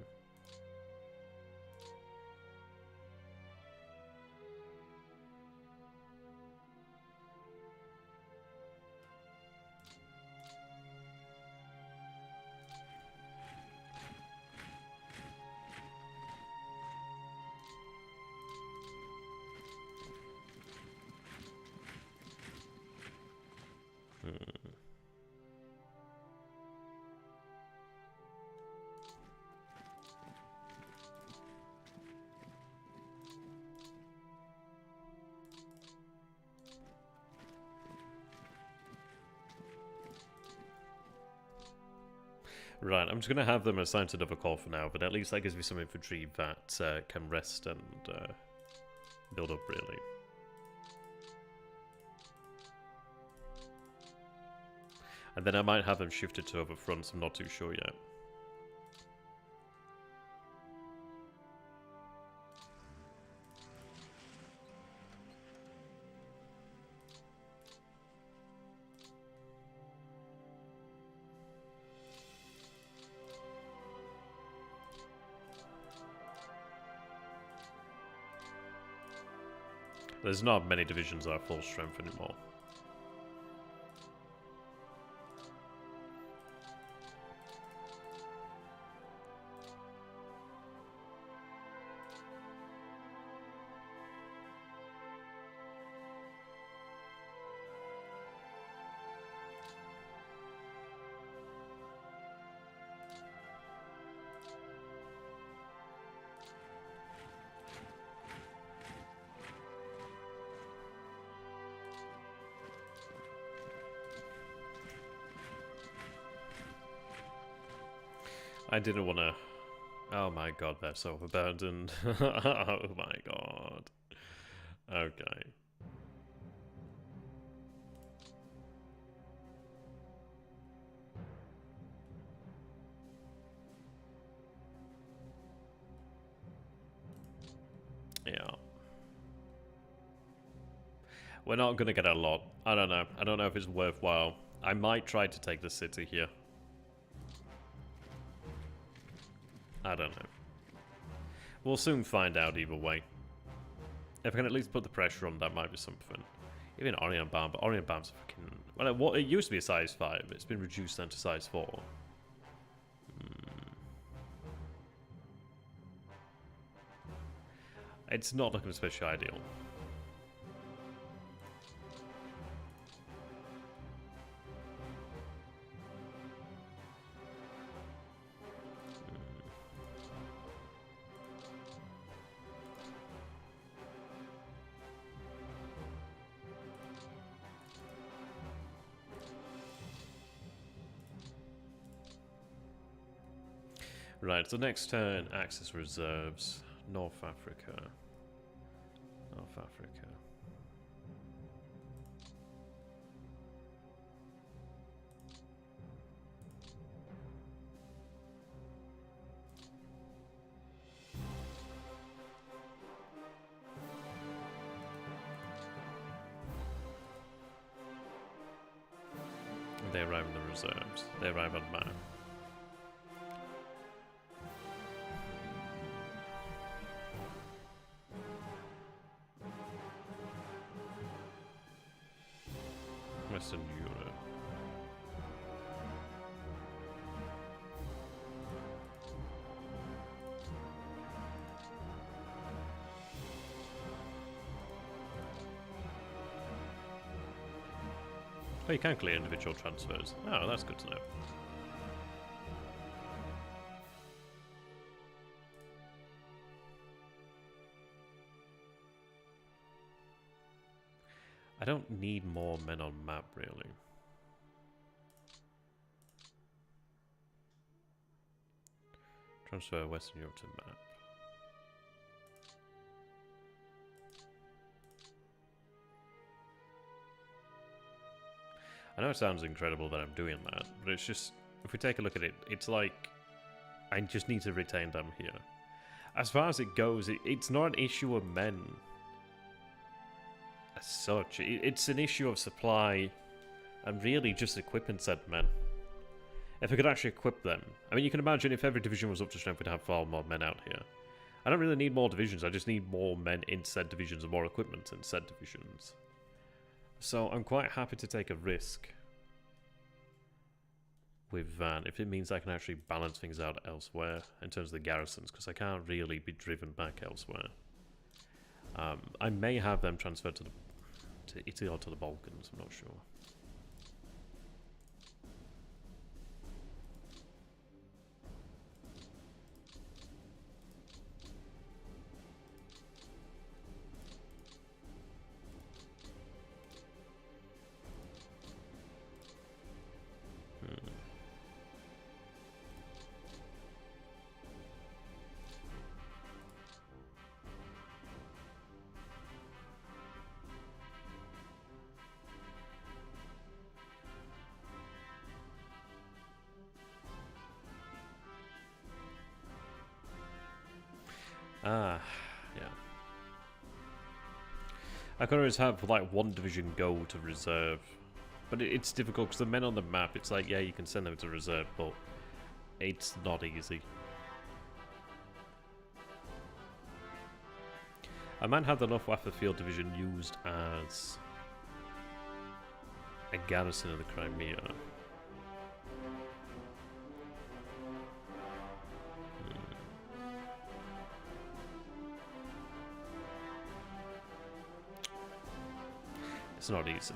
Right, I'm just going to have them assigned to another call for now, but at least that gives me some infantry that can rest and build up, really. And then I might have them shifted to other fronts, I'm not too sure yet. There's not many divisions that are full strength anymore. I didn't want to Oh my god, they're so abandoned. Oh my god. Okay. Yeah. We're not gonna get a lot. I don't know. I don't know if it's worthwhile. I might try to take the city here. I don't know. We'll soon find out either way. If I can at least put the pressure on, that might be something. Even Orion Bomb, but Orion Bomb's fucking... Well, it used to be a size 5. It's been reduced then to size 4. It's not looking especially ideal. Right, so next turn, access reserves. North Africa. North Africa. They arrive in the reserves. They arrive on map. Western Europe. Oh, you can clear individual transfers. Oh, that's good to know. I don't need more men on map, really. Transfer Western Europe to map. I know it sounds incredible that I'm doing that, but it's just, if we take a look at it, it's like, I just need to retain them here. As far as it goes, it's not an issue of men as such. It's an issue of supply and really just equipping said men. If I could actually equip them. I mean, you can imagine if every division was up to strength, we'd have far more men out here. I don't really need more divisions, I just need more men in said divisions and more equipment in said divisions. So I'm quite happy to take a risk with Van if it means I can actually balance things out elsewhere in terms of the garrisons, because I can't really be driven back elsewhere. I may have them transferred to Italy or to the Balkans, I'm not sure. Ah, yeah. I can always have like one division go to reserve, but it's difficult because the men on the map, it's like, yeah, you can send them to reserve, but it's not easy. I might have the Luftwaffe Field Division used as a garrison of the Crimea. It's not easy.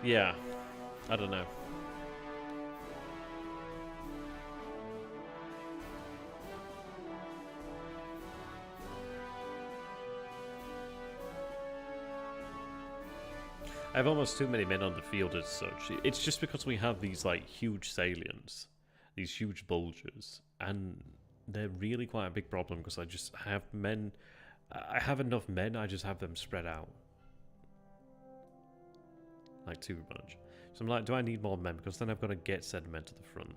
Yeah, I don't know. I have almost too many men on the field as such. It's just because we have these like huge salients, these huge bulges, and they're really quite a big problem because I just have men. I have enough men, I just have them spread out. Like too much. So I'm like, do I need more men? Because then I've got to get said men to the front.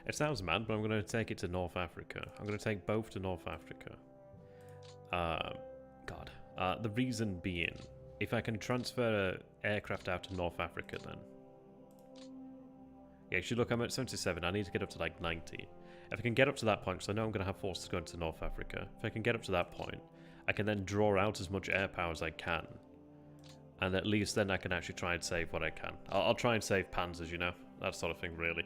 It sounds mad, but I'm going to take it to North Africa. I'm going to take both to North Africa. God. The reason being, if I can transfer aircraft out to North Africa then. Yeah, actually look, I'm at 77. I need to get up to like 90. If I can get up to that point, because I know I'm going to have forces going to North Africa. If I can get up to that point, I can then draw out as much air power as I can. And at least then I can actually try and save what I can. I'll try and save panzers, you know? That sort of thing, really.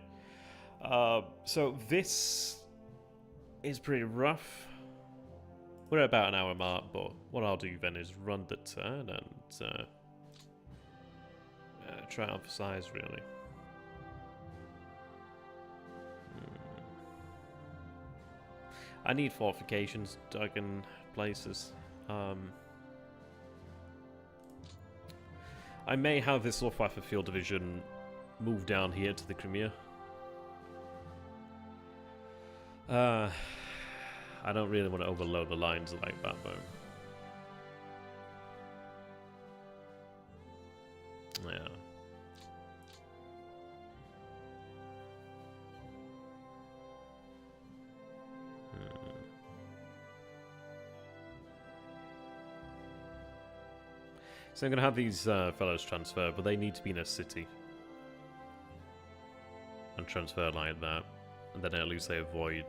So this is pretty rough. We're at about an hour mark, but what I'll do then is run the turn and try and emphasize, really. I need fortifications dug in places. I may have this Luftwaffe field division move down here to the Crimea. I don't really want to overload the lines like that, though. Yeah. So I'm going to have these fellows transfer, but they need to be in a city. And transfer like that. And then at least they avoid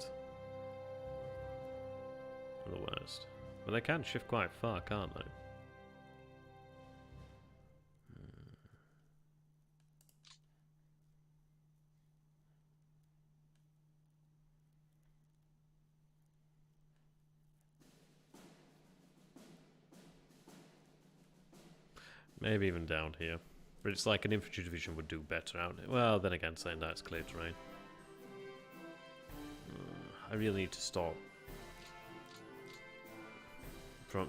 the worst. But they can shift quite far, can't they? Maybe even down here. But it's like an infantry division would do better out here. Well, then again, saying that, it's clear terrain. I really need to stop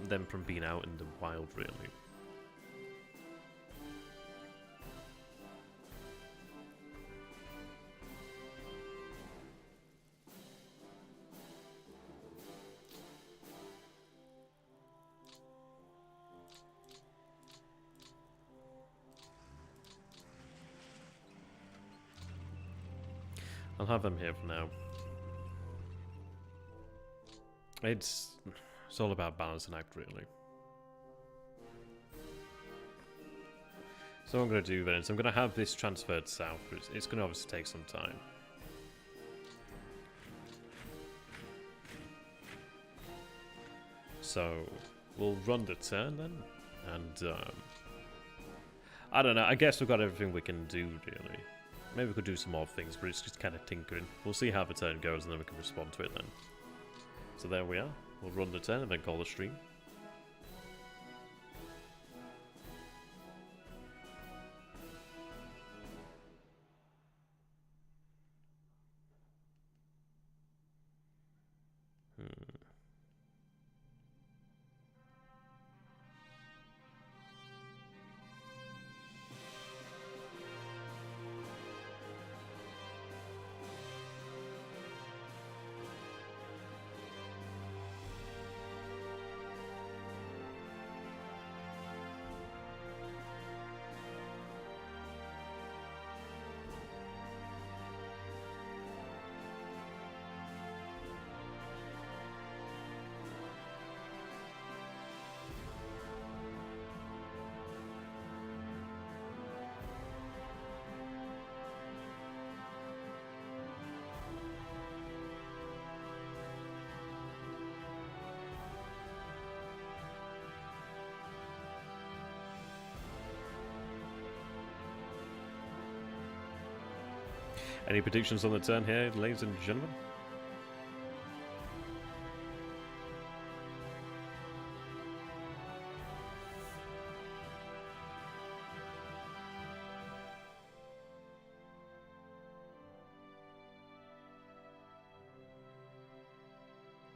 them from being out in the wild, really. I'll have them here for now. It's all about balance and act, really. So what I'm going to do then is I'm going to have this transferred south, but it's going to obviously take some time. So we'll run the turn then, and I don't know, I guess we've got everything we can do, really. Maybe we could do some more things, but it's just kind of tinkering. We'll see how the turn goes, and then we can respond to it then. So there we are. We'll run the turn and then call the stream. Any predictions on the turn here, ladies and gentlemen?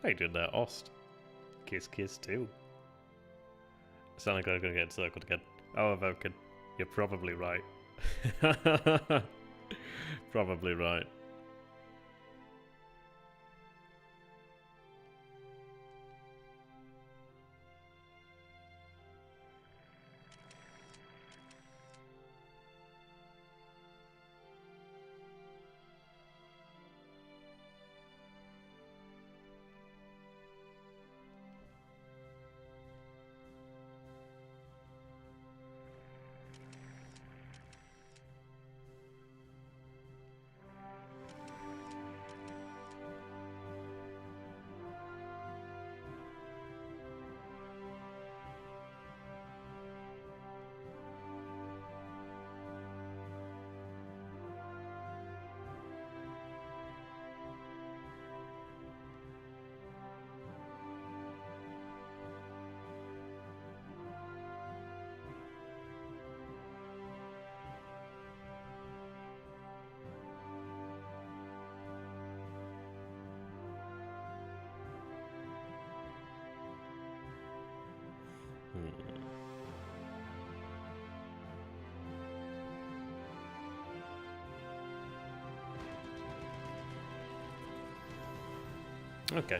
How you doing there, Ost? Kiss, kiss too. Stalingrad gonna get encircled again. Oh, Vulcan, you're probably right. Probably right. Okay.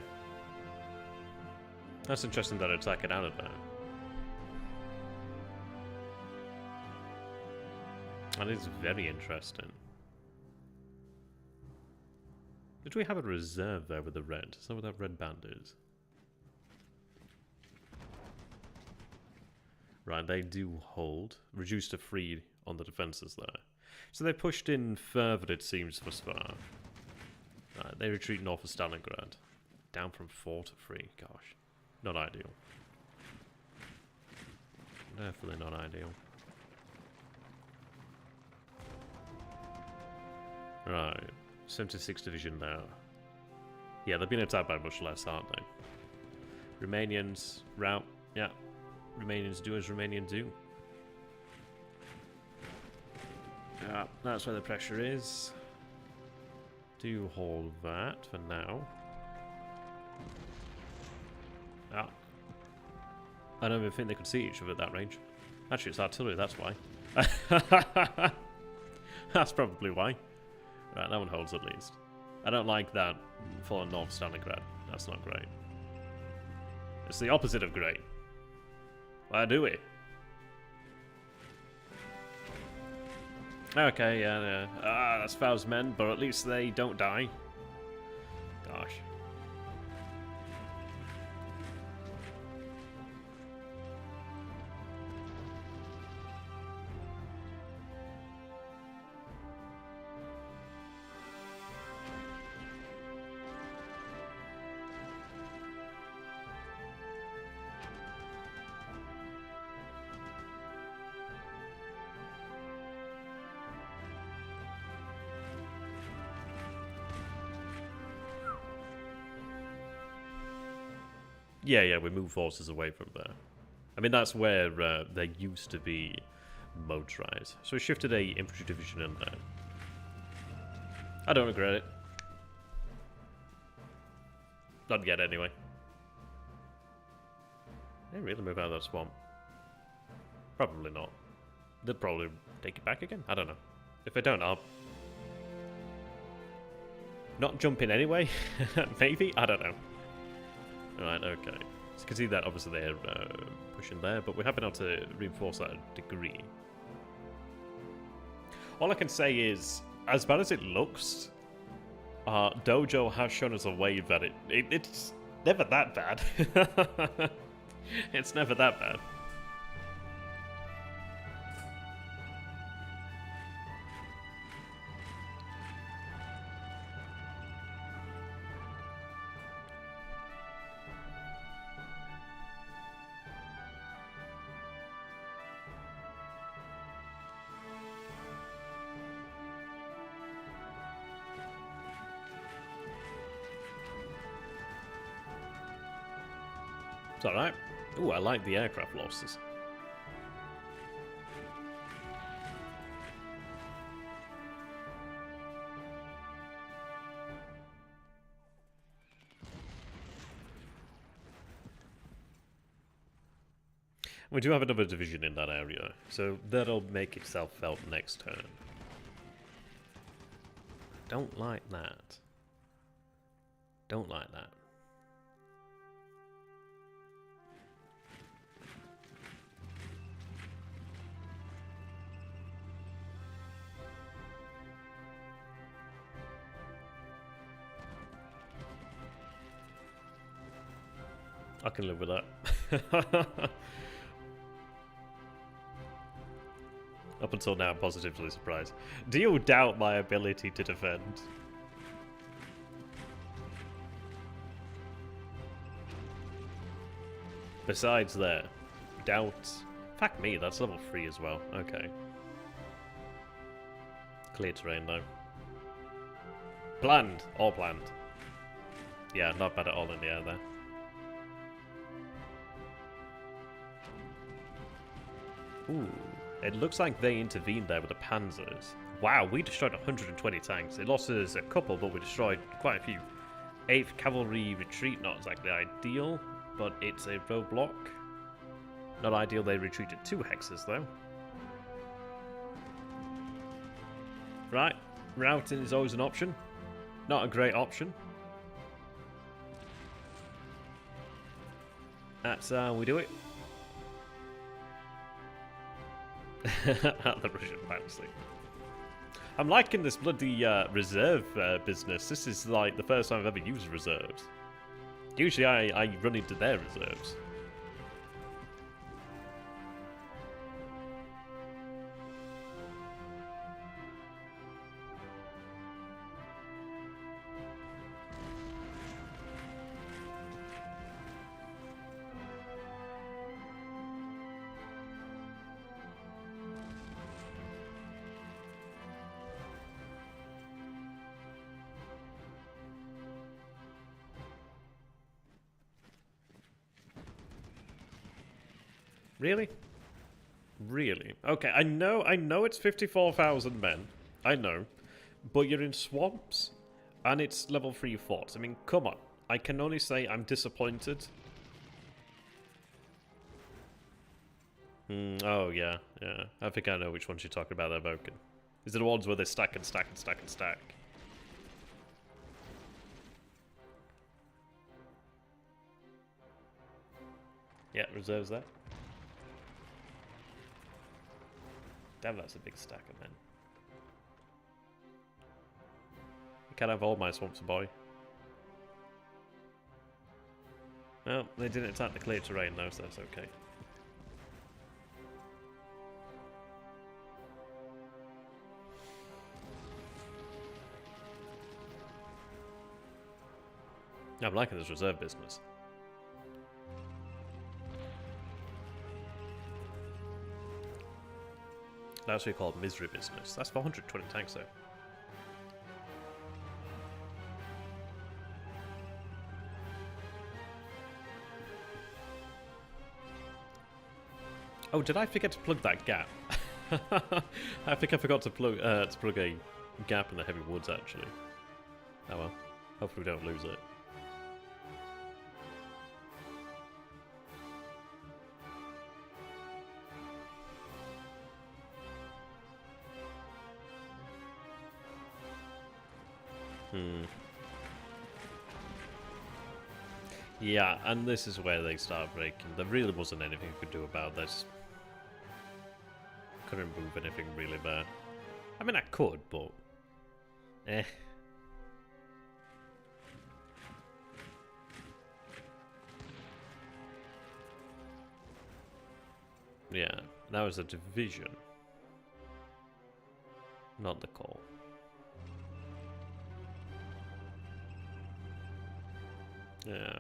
That's interesting that it's attacking out of there. That is very interesting. Did we have a reserve there with the red? Is that what that red band is? Right, they do hold. Reduced to 3 on the defences there. So they pushed in further, it seems, thus far. Right, they retreat north of Stalingrad. Down from 4 to 3. Gosh. Not ideal. Definitely not ideal. Right. 76th Division now. Yeah, they've been attacked by much less, aren't they? Romanians, route. Yeah. Romanians do as Romanians do. Yeah, that's where the pressure is. Do hold that for now. Ah. I don't even think they could see each other at that range. Actually, it's artillery, that's why. That's probably why. Right, that one holds at least. I don't like that for North Stalingrad. That's not great. It's the opposite of great. Why do we? Okay, yeah. Ah, that's Fow's men, but at least they don't die. Gosh. Yeah, we move forces away from there. I mean, that's where there used to be motorized. So we shifted a infantry division in there. I don't regret it. Not yet, anyway. They really move out of that swamp? Probably not. They'll probably take it back again? I don't know. If they don't, I'll not jump in anyway? Maybe? I don't know. Right, okay. So you can see that obviously they're pushing there, but we're happy now to reinforce that a degree. All I can say is, as bad as it looks, Dojo has shown us a way that it's never that bad. It's never that bad. It's alright. Ooh, I like the aircraft losses. We do have another division in that area, so that'll make itself felt next turn. Don't like that. Don't like that. I can live with that. Up until now, I'm positively surprised. Do you doubt my ability to defend? Besides there, doubt. Fuck me, that's level 3 as well. Okay. Clear terrain though. Planned. All planned. Yeah, not bad at all in the air there. Ooh. It looks like they intervened there with the panzers. Wow, we destroyed 120 tanks. It lost us a couple, but we destroyed quite a few. 8th Cavalry retreat, not exactly ideal, but it's a roadblock. Not ideal, they retreated 2 hexes though. Right, routing is always an option. Not a great option. That's how we do it. At the Russian fantasy. I'm liking this bloody reserve business. This is like the first time I've ever used reserves. Usually I run into their reserves. Really? Really? Okay, I know it's 54,000 men. I know. But you're in swamps, and it's level 3 forts. I mean, come on. I can only say I'm disappointed. Oh, yeah, yeah. I think I know which ones you're talking about there, Vulcan. Is it the ones where they stack and stack and stack and stack? Yeah, reserves there. Damn, that's a big stack of men. You can't have all my swamps, boy. Well, they didn't attack the clear terrain though, so that's okay. I'm liking this reserve business. That's what we call misery business. That's 420 tanks though. Oh, did I forget to plug that gap? I think I forgot to plug a gap in the heavy woods actually. Oh well. Hopefully we don't lose it. Yeah, and this is where they start breaking. There really wasn't anything you could do about this. Couldn't move anything really there. I mean, I could, but... eh. Yeah, that was a division. Not the call. Yeah.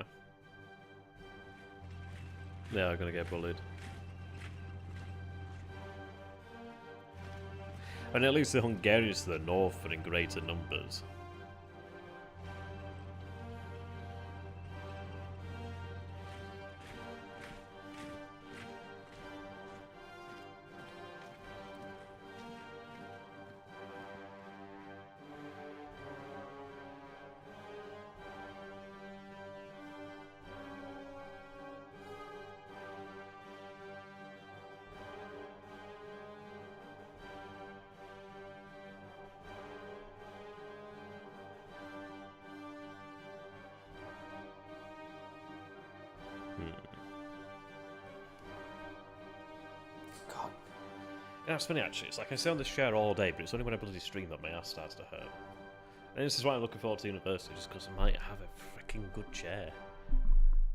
They are going to get bullied. And at least the Hungarians to the north are in greater numbers. Yeah, it's funny actually. It's like I sit on this chair all day, but it's only when I bloody stream that my ass starts to hurt. And this is why I'm looking forward to university, just because I might have a freaking good chair.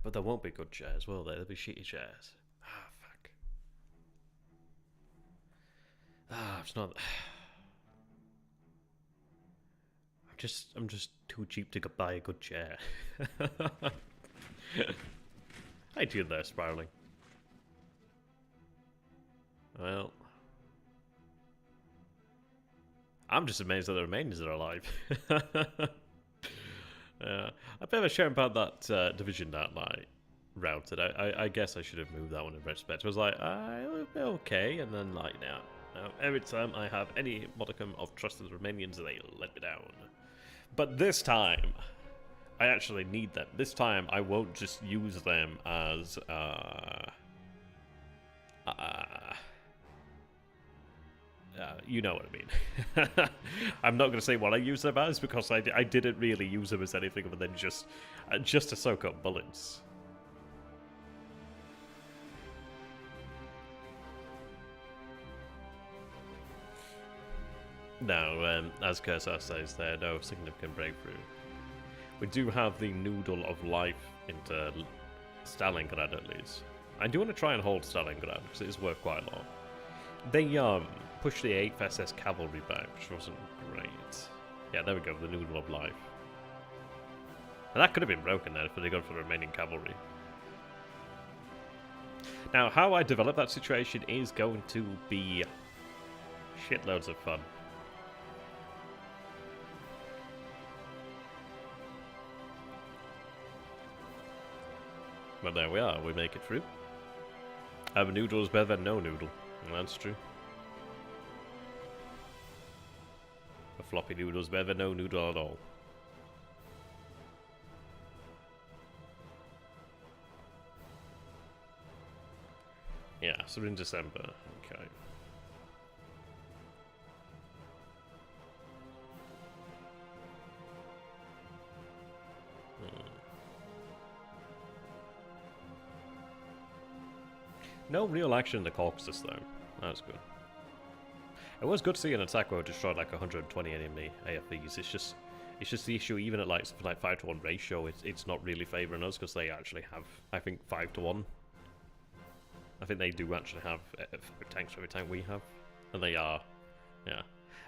But there won't be good chairs, will there? There'll be shitty chairs. Ah, fuck. Ah, it's not. I'm just too cheap to buy a good chair. How you there, spiraling? Well, I'm just amazed that the remainers are alive. I bet I was sharing about that division that like routed. I guess I should have moved that one in retrospect. I was like, it'll be okay, and then like now every time I have any modicum of trust in the Romanians, they let me down. But this time, I actually need them. This time, I won't just use them as you know what I mean. I'm not going to say what I use them as because I didn't really use them as anything other than just to soak up bullets. No, as Cursor says, there no significant breakthrough. We do have the noodle of life into Stalingrad at least. I do want to try and hold Stalingrad because it is worth quite a lot. They pushed the 8th SS cavalry back, which wasn't great. Yeah, there we go, the noodle of life. And that could have been broken there if they'd gone for the remaining cavalry. Now, how I develop that situation is going to be shitloads of fun. But there we are, we make it through. A noodle is better than no noodle. That's true. A floppy noodle is better than no noodle at all. Yeah, so in December. Okay. No real action in the Caucasus though. That's good. It was good to see an attack where it destroyed like 120 enemy AFVs. It's just the issue. Even at like 5-to-1 ratio, it's not really favouring us because they actually have, I think, 5-to-1. I think they do actually have tanks for every tank we have, and they are, yeah.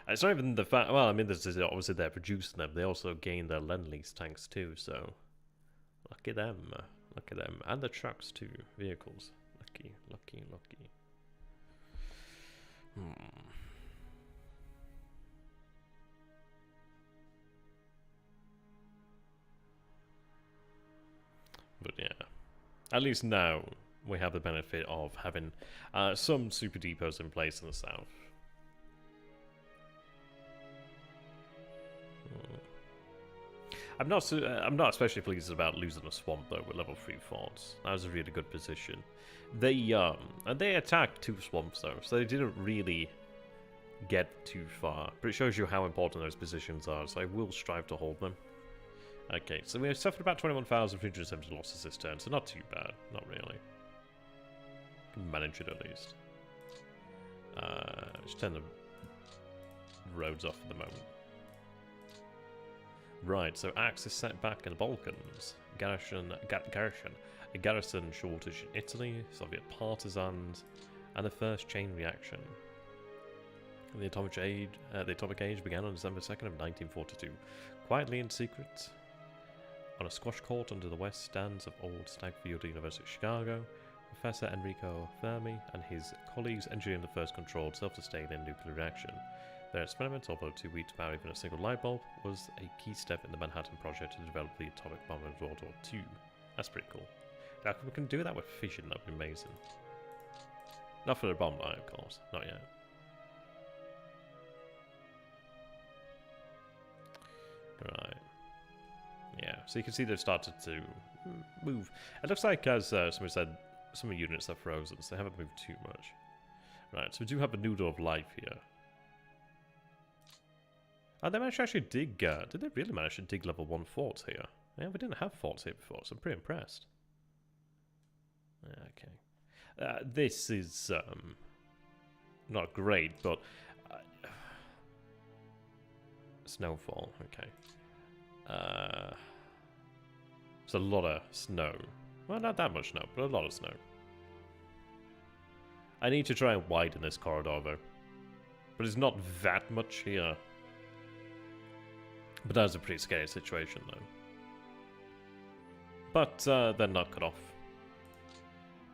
It's not even the fact. Well, I mean, this is obviously they're producing them. They also gain their Lend-Lease tanks too. So, lucky them, and the trucks too, vehicles. Lucky. But yeah, at least now we have the benefit of having some super depots in place in the south. I'm not especially pleased about losing a swamp though with level 3 forts. That was a really good position. They attacked 2 swamps though, so they didn't really get too far. But it shows you how important those positions are, so I will strive to hold them. Okay, so we have suffered about 21,370 losses this turn, so not too bad. Not really. Can manage it at least. Just turn the roads off at the moment. Right, so Axis set back in the Balkans. Garrison shortage in Italy, Soviet partisans, and the first chain reaction. The atomic age began on December 2nd of 1942. Quietly in secret, on a squash court under the west stands of old Stagfield University of Chicago, Professor Enrico Fermi and his colleagues engineered the first controlled self-sustaining nuclear reaction. Their experiment, although too weak to power even a single light bulb, was a key step in the Manhattan Project to develop the atomic bomb of World War II. That's pretty cool. Now, if we can do that with fission, that'd be amazing. Not for the bomb light, of course. Not yet. Right. Yeah, so you can see they've started to move. It looks like, as somebody said, some units are frozen, so they haven't moved too much. Right, so we do have a noodle of life here. Oh, they managed to actually dig, did they really manage to dig level 1 forts here? Yeah, we didn't have forts here before, so I'm pretty impressed. Okay. This is not great, but snowfall. Okay. It's a lot of snow. Well, not that much snow, but a lot of snow. I need to try and widen this corridor though, but it's not that much here. But that's a pretty scary situation though. But they're not cut off.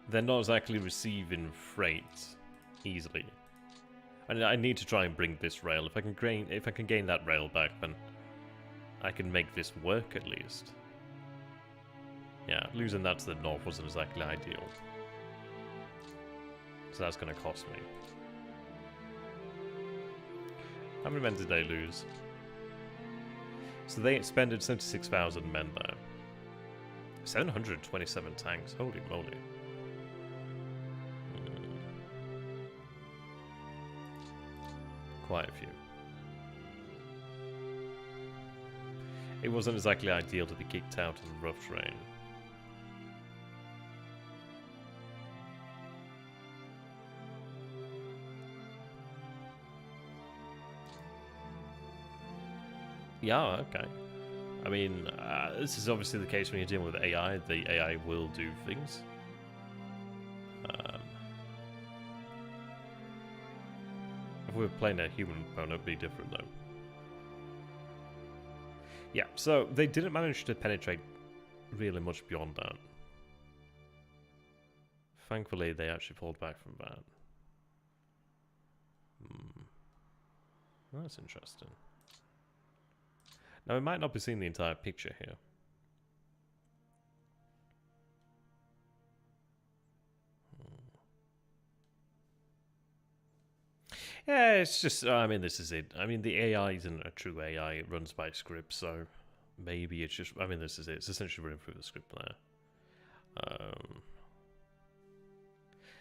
They're not exactly receiving freight easily. And I need to try and bring this rail. If I can gain that rail back, then I can make this work at least. Yeah, losing that to the north wasn't exactly ideal. So that's going to cost me. How many men did they lose? So they expended 76,000 men there. 727 tanks, holy moly. Quite a few. It wasn't exactly ideal to be kicked out of the rough terrain. Yeah, okay. I mean, this is obviously the case when you're dealing with AI. The AI will do things. If we were playing a human opponent, it'd be different, though. Yeah, so they didn't manage to penetrate really much beyond that. Thankfully, they actually pulled back from that. That's interesting. Now, we might not be seeing the entire picture here. Yeah, it's just, I mean, this is it. I mean, the AI isn't a true AI. It runs by script, so maybe it's just, I mean, this is it. It's essentially running through the script there.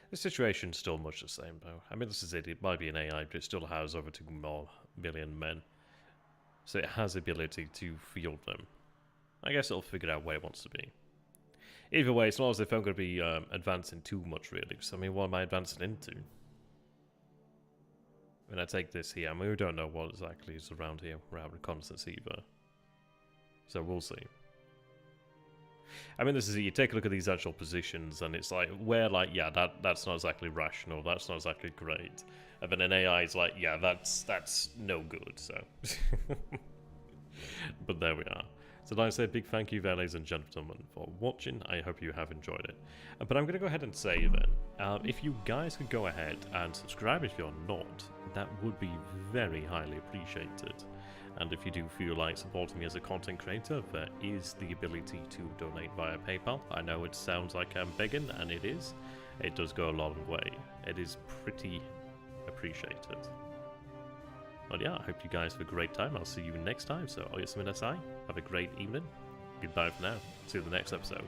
The situation's still much the same, though. I mean, this is it. It might be an AI, but it still has over 2 million men. So it has the ability to field them. I guess it'll figure out where it wants to be. Either way, it's not as if I'm going to be advancing too much, really. So, I mean, what am I advancing into? When I take this here, I mean, we don't know what exactly is around here. We're out of reconnaissance either. So we'll see. I mean, this is it. You take a look at these actual positions, and it's like, where, like, yeah, that's not exactly rational. That's not exactly great. And then an AI is like, yeah, that's no good, so. But there we are. So like I said, big thank you there, ladies and gentlemen, for watching. I hope you have enjoyed it. But I'm going to go ahead and say then, if you guys could go ahead and subscribe if you're not, that would be very highly appreciated. And if you do feel like supporting me as a content creator, there is the ability to donate via PayPal. I know it sounds like I'm begging, and it is. It does go a long way. It is pretty appreciated. But yeah, I hope you guys have a great time. I'll see you next time. So, Oyasuminasai. Have a great evening. Goodbye for now. See you in the next episode.